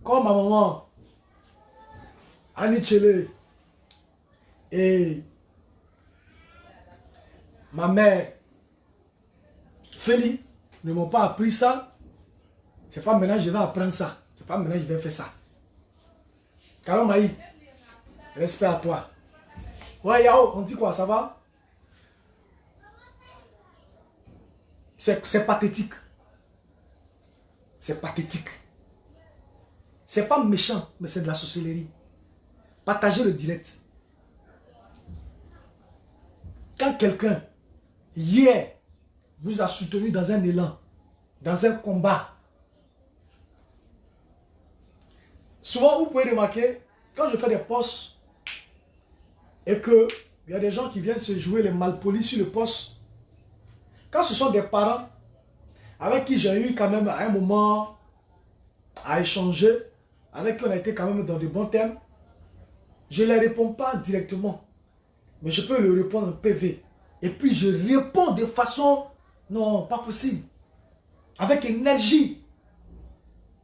[SPEAKER 1] comme ma maman, Annie Tchele, et ma mère, Feli, ne m'ont pas appris ça. C'est pas maintenant que je vais apprendre ça. C'est pas maintenant que je vais faire ça. Kalombaï, respect à toi. Ouais, Yao, on dit quoi, ça va? C'est pathétique. C'est pathétique. C'est pas méchant, mais c'est de la sorcellerie. Partagez le direct. Quand quelqu'un, hier, vous a soutenu dans un élan, dans un combat, souvent vous pouvez remarquer, quand je fais des posts, et que il y a des gens qui viennent se jouer les malpolis sur le poste, quand ce sont des parents avec qui j'ai eu quand même à un moment à échanger, avec qui on a été quand même dans de bons termes, je ne les réponds pas directement, mais je peux leur répondre en PV. Et puis je réponds de façon, non, pas possible, avec énergie.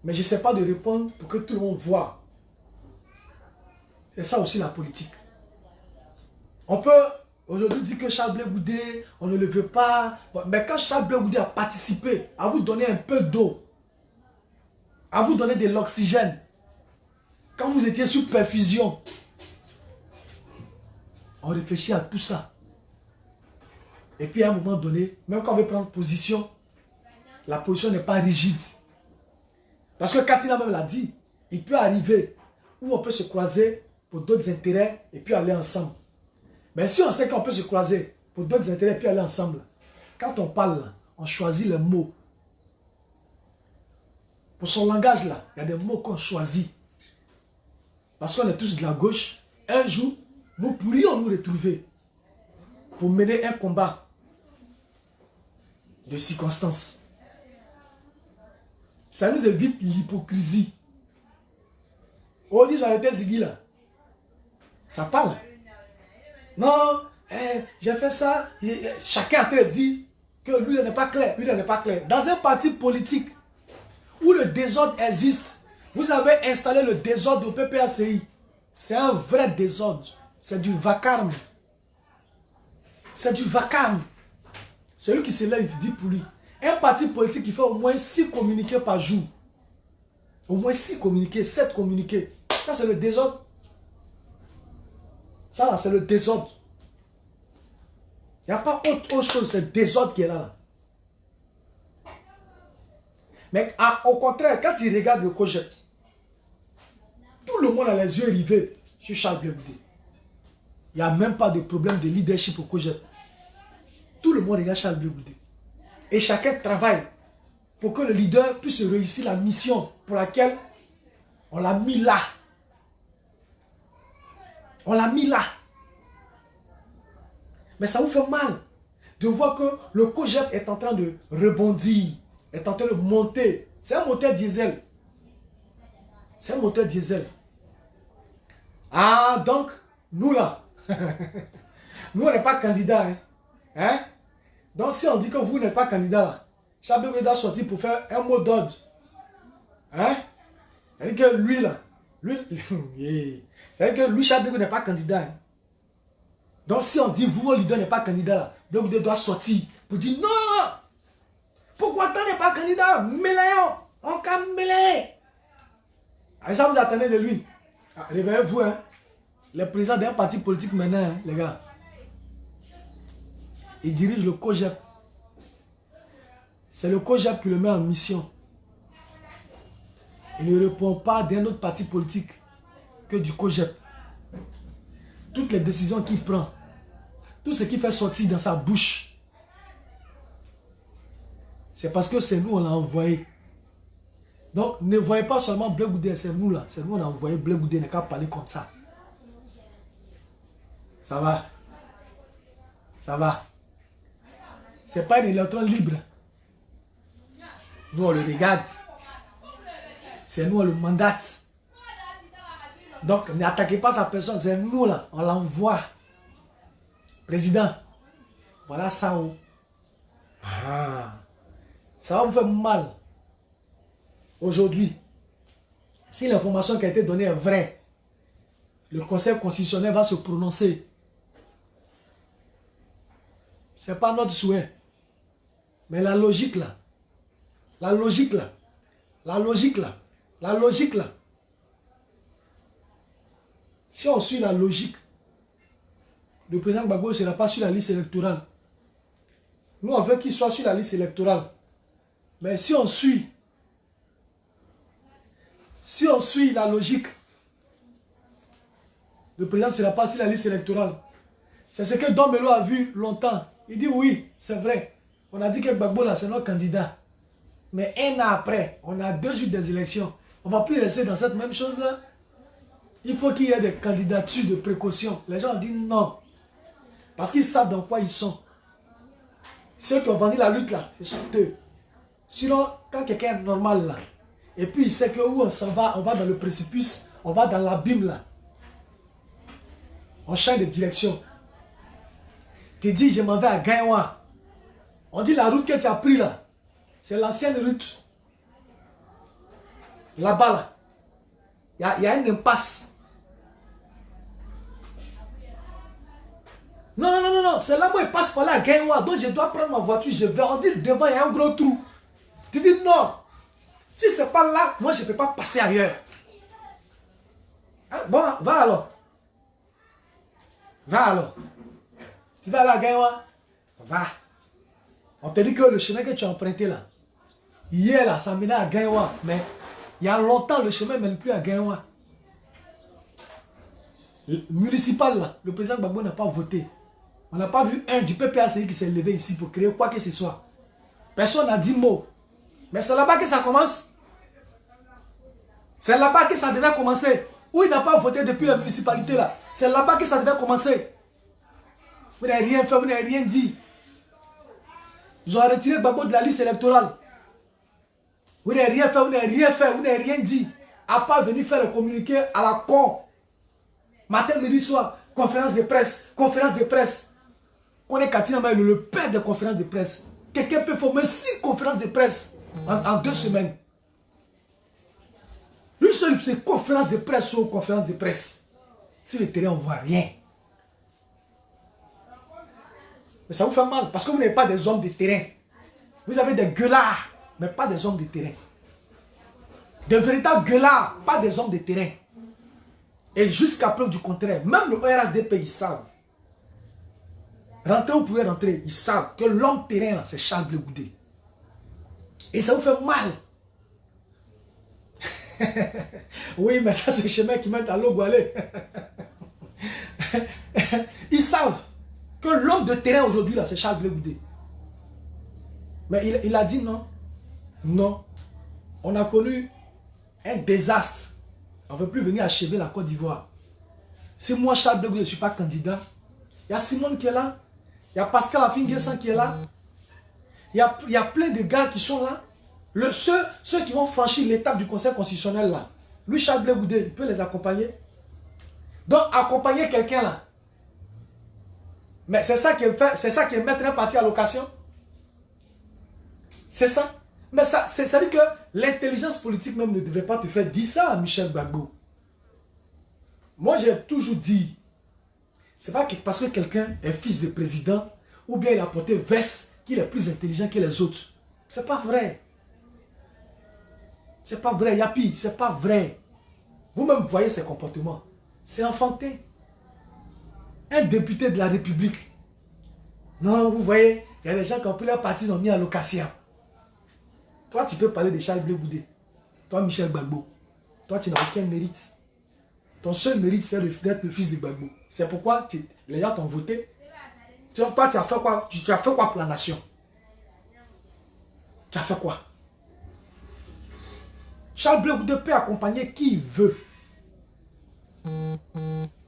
[SPEAKER 1] Mais je ne sais pas de répondre pour que tout le monde voit. C'est ça aussi la politique. On peut aujourd'hui dire que Charles Blé Goudé, on ne le veut pas. Mais quand Charles Blé Goudé a participé à vous donner un peu d'eau, à vous donner de l'oxygène, quand vous étiez sous perfusion, on réfléchit à tout ça. Et puis à un moment donné, même quand on veut prendre position, la position n'est pas rigide. Parce que Katina même l'a dit, il peut arriver où on peut se croiser pour d'autres intérêts et puis aller ensemble. Mais si on sait qu'on peut se croiser pour d'autres intérêts et puis aller ensemble, quand on parle, on choisit les mots. Pour son langage là, il y a des mots qu'on choisit. Parce qu'on est tous de la gauche. Un jour, nous pourrions nous retrouver pour mener un combat de circonstances. Ça nous évite l'hypocrisie. On dit j'arrêtais Ziggy là. Ça parle. Non, j'ai fait ça. Chacun a fait dire que lui n'est pas clair. Lui n'est pas clair. Dans un parti politique où le désordre existe, vous avez installé le désordre au PPACI. C'est un vrai désordre. C'est du vacarme. C'est du vacarme. Celui qui se lève dit pour lui. Un parti politique qui fait au moins 6 communiqués par jour. Au moins 6 communiqués, 7 communiqués. Ça c'est le désordre. Ça c'est le désordre. Il n'y a pas autre chose, c'est le désordre qui est là. Mais au contraire, quand il regarde le COJEP, tout le monde a les yeux rivés sur Charles Blé Goudé. Il n'y a même pas de problème de leadership au COJEP. Tout le monde regarde Charles Blé Goudé. Et chacun travaille pour que le leader puisse réussir la mission pour laquelle on l'a mis là. On l'a mis là. Mais ça vous fait mal de voir que le COJEP est en train de rebondir, est en train de monter. C'est un moteur diesel. C'est un moteur diesel. Ah, donc, nous là, nous on n'est pas candidats. Hein? Donc si on dit que vous n'êtes pas candidat là, Charles Blé Goudé doit sortir pour faire un mot d'ordre. Hein? C'est-à-dire que lui là, c'est-à-dire que lui, Charles Blé Goudé n'est pas candidat. Hein? Donc si on dit vous, votre leader n'est pas candidat là, Blé Goudé doit sortir pour dire non! Pourquoi tu n'es pas candidat? Méléon! On can mêler! Et ça vous attendez de lui. Ah, réveillez-vous, hein? Les présidents d'un parti politique maintenant, hein, les gars. Il dirige le COJEP. C'est le COJEP qui le met en mission. Il ne répond pas d'un autre parti politique que du COJEP. Toutes les décisions qu'il prend, tout ce qu'il fait sortir dans sa bouche, c'est parce que c'est nous, on l'a envoyé. Donc, ne voyez pas seulement Blé Goudé, c'est nous là. C'est nous, on a envoyé Blé Goudé, il n'a qu'à parler comme ça. Ça va. Ça va. C'est pas un électron libre. Nous, on le regarde. C'est nous, on le mandate. Donc, n'attaquez pas sa personne. C'est nous, là. On l'envoie. Président, voilà ça. Oh. Ah. Ça va vous faire mal. Aujourd'hui, si l'information qui a été donnée est vraie, le Conseil constitutionnel va se prononcer. Ce n'est pas notre souhait. Mais la logique là, la logique là, la logique là, la logique là, Si on suit la logique, le président Gbagbo ne sera pas sur la liste électorale. Nous, on veut qu'il soit sur la liste électorale. Mais si on suit la logique, le président ne sera pas sur la liste électorale. C'est ce que Don Melo a vu longtemps. Il dit oui, c'est vrai. On a dit que Gbagbo là, c'est notre candidat. Mais un an après, on a 2 jours des élections. On ne va plus rester dans cette même chose-là. Il faut qu'il y ait des candidatures de précaution. Les gens ont dit non. Parce qu'ils savent dans quoi ils sont. Ceux qui ont vendu la lutte là, ce sont eux. Sinon, quand quelqu'un est normal là, et puis il sait que où on s'en va, on va dans le précipice, on va dans l'abîme là. On change de direction. Tu dis, je m'en vais à Gaïwa. On dit la route que tu as pris là, c'est l'ancienne route. Là-bas là, il y a une impasse. Non, c'est là où il passe par là à Gaïwa. Donc je dois prendre ma voiture, je vais. On dit devant, il y a un gros trou. Tu dis non. Si c'est pas là, moi je ne peux pas passer ailleurs. Hein? Bon, va alors. Va alors. Tu vas là à Gaïwa? Va. On te dit que le chemin que tu as emprunté là, hier là, ça menait à Gaïwa. Mais il y a longtemps, le chemin ne mène plus à Gaïwa. Le municipal là, le président Gbagbo n'a pas voté. On n'a pas vu un du PPACI qui s'est levé ici pour créer quoi que ce soit. Personne n'a dit mot. Mais c'est là-bas que ça commence. C'est là-bas que ça devait commencer. Où il n'a pas voté depuis la municipalité là. C'est là-bas que ça devait commencer. Vous n'avez rien fait, vous n'avez rien dit. Ils ont retiré Gbagbo de la liste électorale. Vous n'avez rien fait, vous n'avez rien fait, vous n'avez rien dit. À part venir faire le communiqué à la con. Matin, midi, soir, conférence de presse, conférence de presse. Qu'on est Katina Maïlo, le père des conférences de presse. Quelqu'un peut former 6 conférences de presse en 2 semaines. Lui seul, c'est conférence de presse sur conférence de presse. Sur le terrain, on ne voit rien. Mais ça vous fait mal parce que vous n'avez pas des hommes de terrain. Vous avez des gueulards, mais pas des hommes de terrain. De véritables gueulards, pas des hommes de terrain. Et jusqu'à preuve du contraire, même le RHDP, ils savent. Rentrez, vous pouvez rentrer. Ils savent que l'homme terrain, là, c'est Charles Blé Goudé. Et ça vous fait mal. Oui, mais ça, c'est le chemin qui mène à l'Ogoualé. Ils savent que l'homme de terrain aujourd'hui, là, c'est Charles Blé Goudé. Mais il a dit non. Non. On a connu un désastre. On ne veut plus venir achever la Côte d'Ivoire. Si moi, Charles Blé Goudé, je ne suis pas candidat, il y a Simone qui est là. Il y a Pascal Afinguessan qui est là. Il y a plein de gars qui sont là. Ceux qui vont franchir l'étape du Conseil constitutionnel là. Lui, Charles Blé Goudé, il peut les accompagner. Donc, accompagner quelqu'un là. Mais c'est ça qui est mettre un parti à location. C'est ça. Mais ça veut dire que l'intelligence politique même ne devrait pas te faire dire ça à Michel Gbagbo. Moi, j'ai toujours dit, c'est pas parce que quelqu'un est fils de président ou bien il a porté veste qu'il est plus intelligent que les autres. C'est pas vrai. C'est pas vrai, Yapi, c'est pas vrai. Vous-même voyez ses comportements. C'est enfantin. Un député de la République. Non, vous voyez, il y a des gens qui ont pris leur parti, ils ont mis à location. Toi, tu peux parler de Charles Blé Goudé. Toi, Michel Gbagbo. Toi, tu n'as aucun mérite. Ton seul mérite, c'est d'être le fils de Gbagbo. C'est pourquoi les gens t'ont voté. Toi, tu as fait quoi? Tu as fait quoi pour la nation? Tu as fait quoi? Charles Blé Goudé peut accompagner qui il veut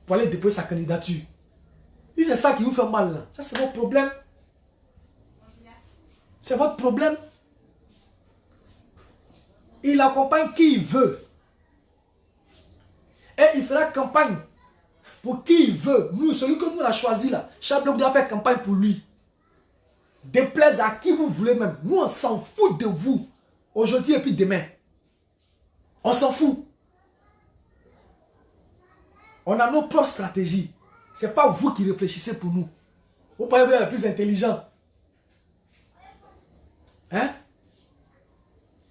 [SPEAKER 1] pour aller déposer sa candidature. Si c'est ça qui vous fait mal là, ça c'est votre problème. C'est votre problème. Il accompagne qui il veut. Et il fera campagne pour qui il veut. Nous, celui que nous on a choisi là, Charles Blé Goudé doit faire campagne pour lui. Déplaise à qui vous voulez même. Nous, on s'en fout de vous. Aujourd'hui et puis demain. On s'en fout. On a nos propres stratégies. Ce n'est pas vous qui réfléchissez pour nous. Vous pouvez être le plus intelligent. Hein?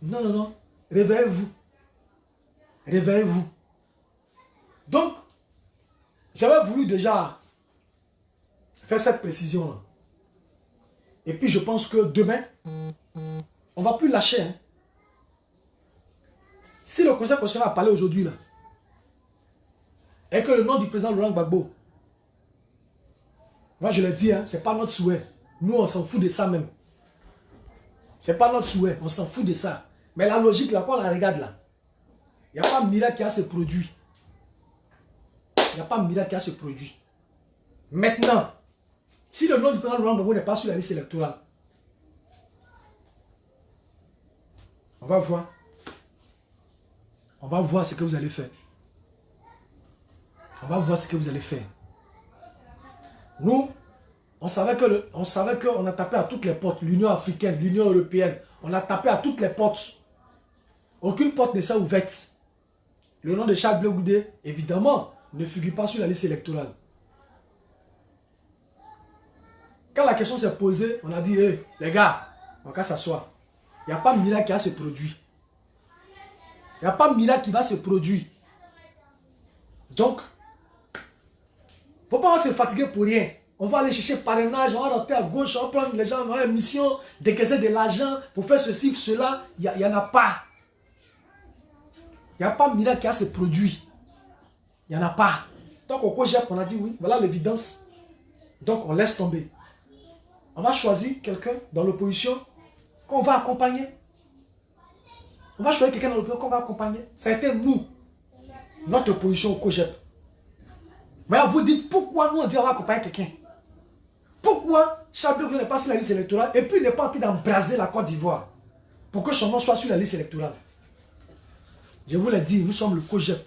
[SPEAKER 1] Non, non, non. Réveillez-vous. Réveillez-vous. Donc, J'avais voulu déjà faire cette précision-là. Et puis je pense que demain, on ne va plus lâcher. Hein. Si le Conseil constitutionnel a parlé aujourd'hui, là, et que le nom du président Laurent Gbagbo, moi je le dis, hein, ce n'est pas notre souhait. Nous, on s'en fout de ça même. Ce n'est pas notre souhait, on s'en fout de ça. Mais la logique, là, quand on la regarde là, il n'y a pas un miracle qui a ce produit. Il n'y a pas un miracle qui a ce produit. Maintenant, si le nom du président Laurent Gbagbo n'est pas sur la liste électorale, on va voir. On va voir ce que vous allez faire. On va voir ce que vous allez faire. Nous, on savait qu'on a tapé à toutes les portes. L'Union africaine, l'Union européenne. On a tapé à toutes les portes. Aucune porte ne s'est ouverte. Le nom de Charles Blé Goudé, évidemment, ne figure pas sur la liste électorale. Quand la question s'est posée, on a dit, hey, les gars, on va s'asseoir. Il n'y a pas de miracle qui va se produire. Il n'y a pas de miracle qui va se produire. Donc, il ne faut pas se fatiguer pour rien. On va aller chercher parrainage, on va rentrer à gauche, on va prendre les gens, on va avoir une mission, décaisser de l'argent pour faire ceci, cela. Il n'y en a pas. Il n'y a pas de miracle qui va se produire. Il n'y en a pas. Donc, au COJEP, on a dit oui, voilà l'évidence. Donc, on laisse tomber. On va choisir quelqu'un dans l'opposition qu'on va accompagner. On va choisir quelqu'un dans l'opposition qu'on va accompagner. Ça a été nous, notre opposition au COJEP. Mais vous dites pourquoi nous on dit on va accompagner quelqu'un. Pourquoi Charles Blé Goudé n'est pas sur la liste électorale et puis il n'est pas en train d'embraser la Côte d'Ivoire pour que son nom soit sur la liste électorale. Je vous l'ai dit, nous sommes le COJEP.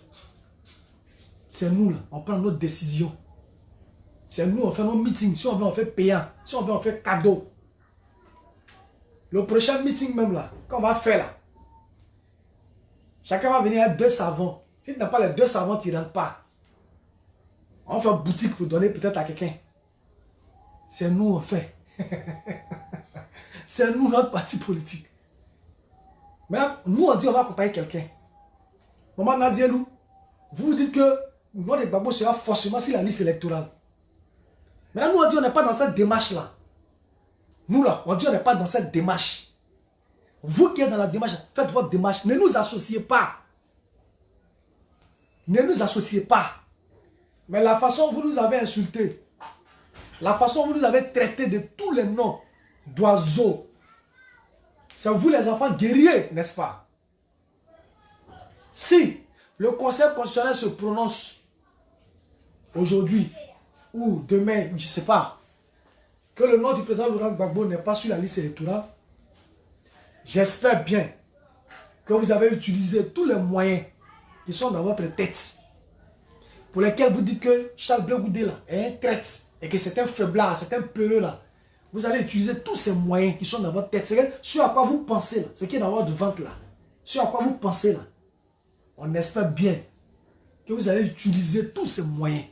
[SPEAKER 1] C'est nous là, on prend notre décision. C'est nous, on fait nos meetings. Si on veut, on fait payant. Si on veut, on fait cadeau. Le prochain meeting même là, qu'on va faire là, chacun va venir avec 2 savons. Si tu n'as pas les 2 savons, tu ne rentres pas. On fait une boutique pour donner peut-être à quelqu'un. C'est nous, on fait. C'est nous, notre parti politique. Maintenant, nous, on dit on va accompagner quelqu'un. Maman Nazielou, vous dites que notre Gbagbo sera forcément sur la liste électorale. Maintenant, nous, on dit on n'est pas dans cette démarche-là. Nous, là, on dit on n'est pas dans cette démarche. Vous qui êtes dans la démarche, faites votre démarche. Ne nous associez pas. Ne nous associez pas. Mais la façon dont vous nous avez insultés, la façon dont vous nous avez traités de tous les noms d'oiseaux, c'est vous les enfants guerriers, n'est-ce pas? Si le Conseil constitutionnel se prononce aujourd'hui ou demain, je ne sais pas, que le nom du président Laurent Gbagbo n'est pas sur la liste électorale, j'espère bien que vous avez utilisé tous les moyens qui sont dans votre tête, pour lesquels vous dites que Charles Blé Goudé là est un traître et que c'est un faiblard, c'est un peureux là. Vous allez utiliser tous ces moyens qui sont dans votre tête. C'est ce à quoi vous pensez là, ce qui est dans votre ventre là. Ce à quoi vous pensez là. On espère bien que vous allez utiliser tous ces moyens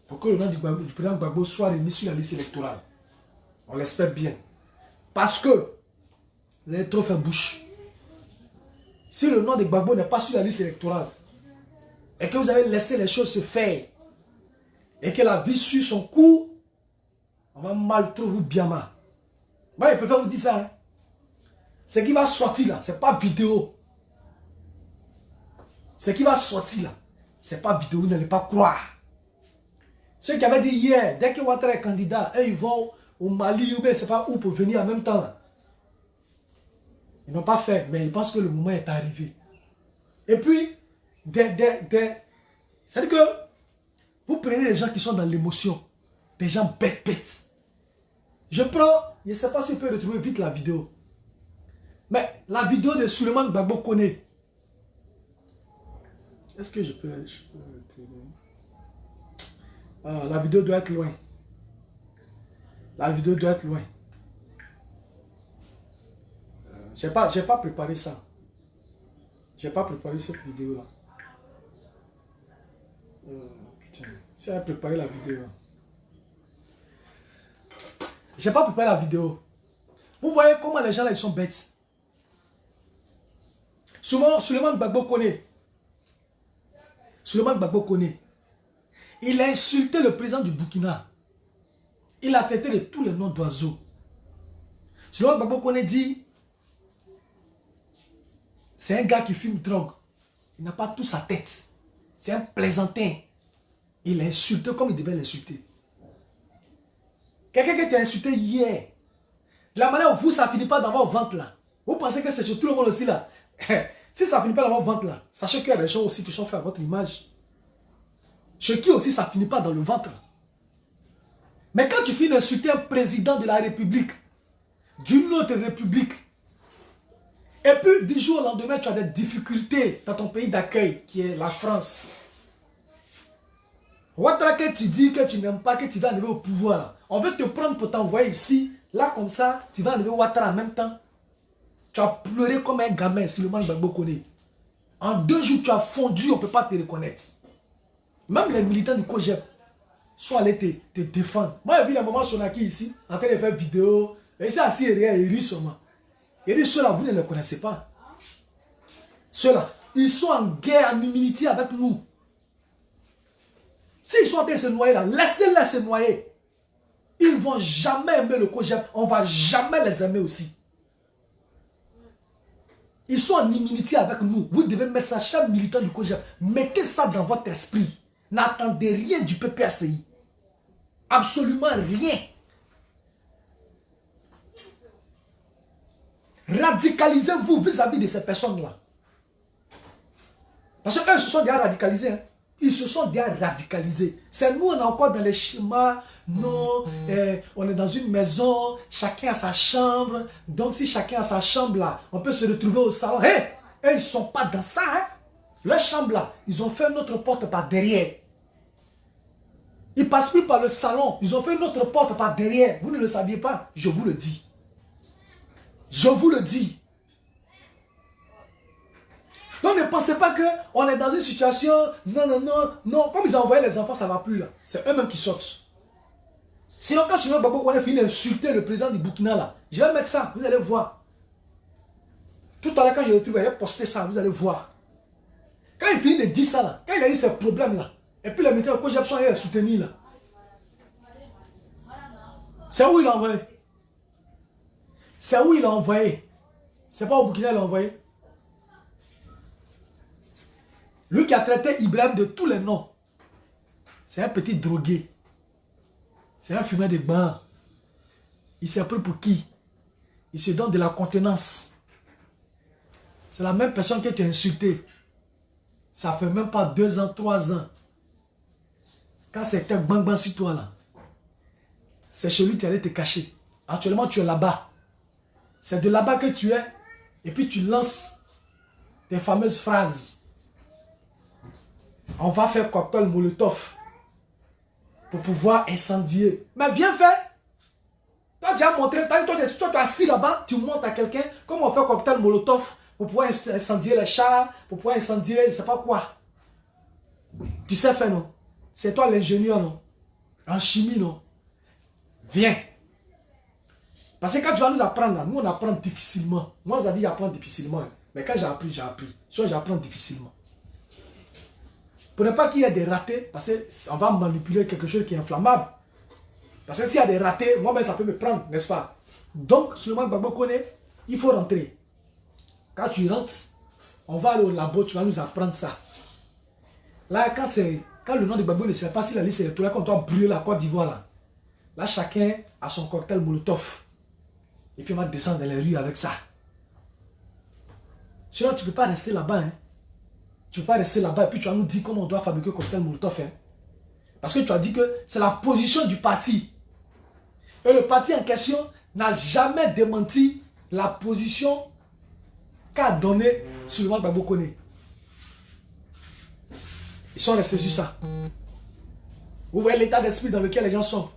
[SPEAKER 1] pour que le nom du président Gbagbo soit remis sur la liste électorale. On l'espère bien. Parce que vous avez trop fait bouche. Si le nom de Gbagbo n'est pas sur la liste électorale, et que vous avez laissé les choses se faire, et que la vie suit son cours, on va mal trouver vous bien mal. Moi, je préfère vous dire ça. Hein. Ce qui va sortir là, ce n'est pas vidéo. Ce qui va sortir là, ce n'est pas vidéo, vous n'allez pas croire. Ceux qui avaient dit hier, dès que Ouattara est candidat, ils vont au Mali ou bien je ne sais pas où pour venir en même temps. Là. Ils n'ont pas fait, mais ils pensent que le moment est arrivé. Et puis, c'est-à-dire que vous prenez les gens qui sont dans l'émotion, des gens bêtes. Je prends, je ne sais pas si je peux retrouver vite la vidéo. Mais la vidéo de Souleymane Gbagbo Koné. Est-ce que je peux retrouver? Ah, la vidéo doit être loin. La vidéo doit être loin. Je n'ai pas préparé ça. Je n'ai pas préparé cette vidéo-là. Putain, si j'avais préparé la vidéo. Je n'ai pas préparé la vidéo. Vous voyez comment les gens là, ils sont bêtes. Souvent, Souleymane Gbagbo Koné. Souleymane Gbagbo Koné. Il a insulté le président du Burkina. Il a traité de tous les noms d'oiseaux. Selon Gbagbo Koné dit, c'est un gars qui fume drogue. Il n'a pas tout sa tête. C'est un plaisantin. Il a insulté comme il devait l'insulter. Quelqu'un qui t'a insulté hier. De la manière où vous, ça ne finit pas dans votre ventre là. Vous pensez que c'est chez tout le monde aussi là. Si ça ne finit pas dans votre ventre là, sachez qu'il y a des gens aussi qui sont faits à votre image. Chez qui aussi ça ne finit pas dans le ventre. Mais quand tu finis d'insulter un président de la République, d'une autre République, et puis du jour au lendemain, tu as des difficultés dans ton pays d'accueil, qui est la France. Ouattara que tu dis que tu n'aimes pas, que tu vas arriver au pouvoir, là. On veut te prendre pour t'envoyer ici, là comme ça, tu vas arriver au Ouattara en même temps. Tu as pleuré comme un gamin, si le Gbagbo Koné. En 2 jours, tu as fondu, on ne peut pas te reconnaître. Même les militants du COJEP sont allés te défendre. Moi, j'ai vu les moments Sonaki ici, en train de faire vidéo, et c'est assis derrière, il rit seulement. Il dit, ceux-là, vous ne les connaissez pas. Ceux-là, ils sont en guerre, en humilité avec nous. S'ils sont en train de se noyer là, laissez-les se noyer. Ils ne vont jamais aimer le COJEP. On ne va jamais les aimer aussi. Ils sont en humilité avec nous. Vous devez mettre ça, chaque militant du COJEP. Mettez ça dans votre esprit. N'attendez rien du PPACI. Absolument rien. Radicalisez-vous vis-à-vis de ces personnes-là. Parce qu'ils se sont déjà radicalisés. Hein. Ils se sont déjà radicalisés. C'est nous, on est encore dans les schémas. Non, on est dans une maison, chacun a sa chambre. Donc si chacun a sa chambre là, on peut se retrouver au salon. Hé, ils ne sont pas dans ça. Hein. Leur chambre là, ils ont fait une autre porte par derrière. Ils ne passent plus par le salon. Ils ont fait une autre porte par derrière. Vous ne le saviez pas, je vous le dis. Je vous le dis. Donc ne pensez pas qu'on est dans une situation, non. Comme ils ont envoyé les enfants, ça ne va plus là. C'est eux-mêmes qui sortent. Sinon, quand Simon Gbagbo Koné finit d'insulter le président du Burkina là, je vais mettre ça, vous allez voir. Tout à l'heure, quand je le retrouve, il va poster ça, vous allez voir. Quand il finit de dire ça là, quand il a eu ces problèmes là, et puis les militaires de COJEP sont allés les soutenir là. C'est où il l'a envoyé? C'est où il l'a envoyé? C'est pas au Burkina qu'il l'a envoyé? Lui qui a traité Ibrahim de tous les noms. C'est un petit drogué. C'est un fumeur de bain. Il s'est pris pour qui? Il se donne de la contenance. C'est la même personne qui t'a insulté. Ça fait même pas 2 ans, 3 ans. Quand c'était bang bang sur toi là, c'est chez lui que tu allais te cacher. Actuellement, tu es là-bas. C'est de là-bas que tu es. Et puis tu lances tes fameuses phrases. On va faire cocktail Molotov pour pouvoir incendier. Mais bien fait. Toi, tu as montré, toi, tu es assis là-bas, tu montres à quelqu'un comment on fait cocktail Molotov pour pouvoir incendier les chars, pour pouvoir incendier, je ne sais pas quoi. Tu sais faire, non? C'est toi l'ingénieur, non? En chimie, non? Viens. Parce que quand tu vas nous apprendre, là, nous on apprend difficilement. Moi, ça dit j'apprends difficilement. Hein. Mais quand j'ai appris, j'ai appris. Soit j'apprends difficilement. Pour ne pas qu'il y ait des ratés, parce qu'on va manipuler quelque chose qui est inflammable. Parce que s'il y a des ratés, moi-même ça peut me prendre, n'est-ce pas? Donc, seulement Gbagbo Koné, il faut rentrer. Quand tu rentres, on va aller au labo, tu vas nous apprendre ça. Là, quand le nom de Gbagbo ne sait pas si la liste électorale, quand on doit brûler la Côte d'Ivoire, là, chacun a son cocktail Molotov. Et puis on va descendre dans les rues avec ça. Sinon, tu ne peux pas rester là-bas. Hein. Tu ne peux pas rester là-bas et puis tu vas nous dire comment on doit fabriquer le cocktail Molotov. Hein. Parce que tu as dit que c'est la position du parti. Et le parti en question n'a jamais démenti la position qu'a donnée Souleymane Gbagbo Koné. Ils sont restés sur ça. Vous voyez l'état d'esprit dans lequel les gens sont.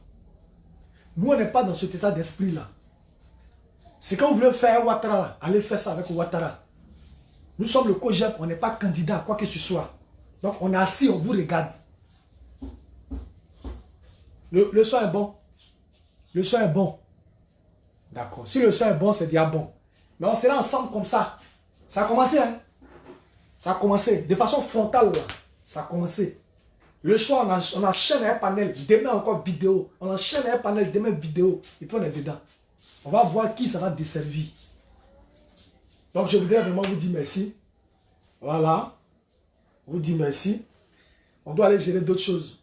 [SPEAKER 1] Nous, on n'est pas dans cet état d'esprit-là. C'est quand vous voulez faire Ouattara, là, allez faire ça avec Ouattara. Nous sommes le COJEP, on n'est pas candidat à quoi que ce soit. Donc on est assis, on vous regarde. Le son est bon. Le son est bon. D'accord. Si le son est bon, c'est déjà bon. Mais on sera ensemble comme ça. Ça a commencé, hein. Ça a commencé. De façon frontale, là. Ça a commencé. Le soir, on enchaîne un panel, demain encore vidéo. On enchaîne un panel, demain vidéo. Et puis on est dedans. On va voir qui sera desservi. Donc je voudrais vraiment vous dire merci. Voilà. Vous dire merci. On doit aller gérer d'autres choses.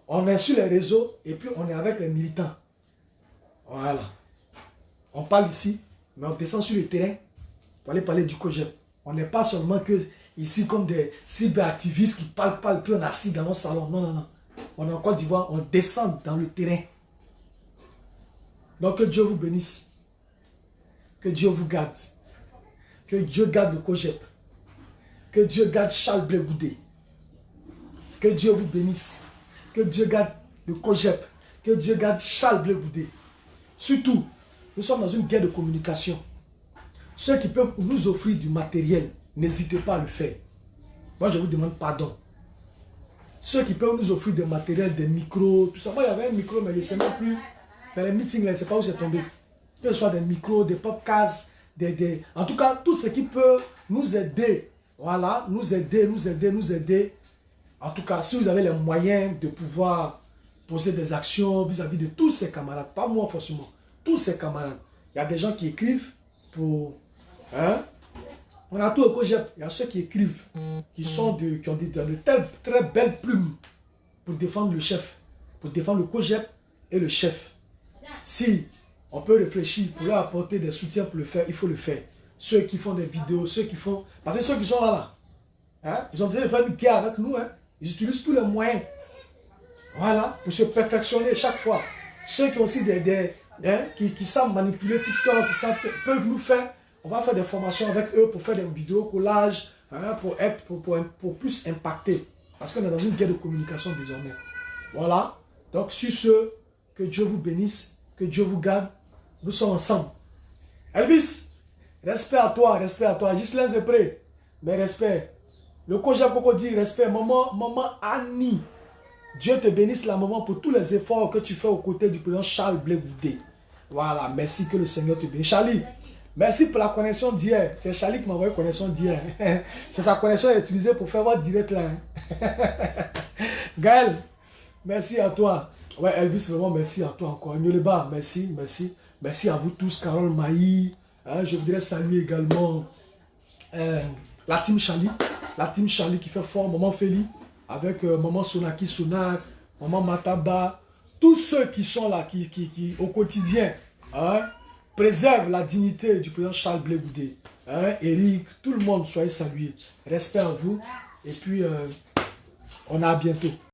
[SPEAKER 1] On est sur les réseaux et puis on est avec les militants. Voilà. On parle ici, mais on descend sur le terrain pour aller parler du COJEP. On n'est pas seulement que ici comme des cyberactivistes qui parlent, puis on est assis dans nos salons. Non, non, non. On est en Côte d'Ivoire, on descend dans le terrain. Donc que Dieu vous bénisse. Que Dieu vous garde. Que Dieu garde le COJEP. Que Dieu garde Charles Blé Goudé. Que Dieu vous bénisse. Que Dieu garde le COJEP. Que Dieu garde Charles Blé Goudé. Surtout, nous sommes dans une guerre de communication. Ceux qui peuvent nous offrir du matériel, n'hésitez pas à le faire. Moi, je vous demande pardon. Ceux qui peuvent nous offrir des matériels, des micros, tout ça. Moi, il y avait un micro, mais je ne sais même plus. Dans les meetings, je ne sais pas où c'est tombé. Que ce soit des micros, des podcasts, en tout cas, tout ce qui peut nous aider. Voilà, nous aider. En tout cas, si vous avez les moyens de pouvoir poser des actions vis-à-vis de tous ces camarades, pas moi forcément, tous ces camarades. Il y a des gens qui écrivent pour... Hein? On a tout au COJEP. Il y a ceux qui écrivent, qui ont de très belles plumes pour défendre le chef, pour défendre le COJEP et le chef. Si on peut réfléchir pour leur apporter des soutiens pour le faire, il faut le faire. Ceux qui font des vidéos, ceux qui font... Parce que ceux qui sont là, hein, ils ont besoin de faire une guerre avec nous. Hein. Ils utilisent tous les moyens. Voilà, pour se perfectionner chaque fois. Ceux qui ont aussi qui savent manipuler TikTok, qui peuvent nous faire... On va faire des formations avec eux pour faire des vidéos, collages, hein, pour plus impacter. Parce qu'on est dans une guerre de communication désormais. Voilà. Donc, sur ce, que Dieu vous bénisse, que Dieu vous garde. Nous sommes ensemble. Elvis, respect à toi. Ghislain Zépré, mais respect. Le COJEP Coco dit respect. Maman Annie, Dieu te bénisse la maman pour tous les efforts que tu fais aux côtés du président Charles Blé Goudé. Voilà, merci, que le Seigneur te bénisse. Charlie, merci pour la connexion d'hier. C'est Charlie qui m'a envoyé la connexion d'hier. C'est sa connexion utilisée pour faire votre direct là. Gaël, merci à toi. Ouais, Elvis, vraiment merci à toi encore. Nyoleba, merci. Merci à vous tous. Carole Maï. Hein, je voudrais saluer également la team Charlie qui fait fort. Maman Feli, avec Maman Sonaki Sonak, Maman Mataba. Tous ceux qui sont là, qui au quotidien, hein, préserve la dignité du président Charles Blé Goudé. Hein, Eric, tout le monde, soyez salués. Respect à vous. Et puis, on a à bientôt.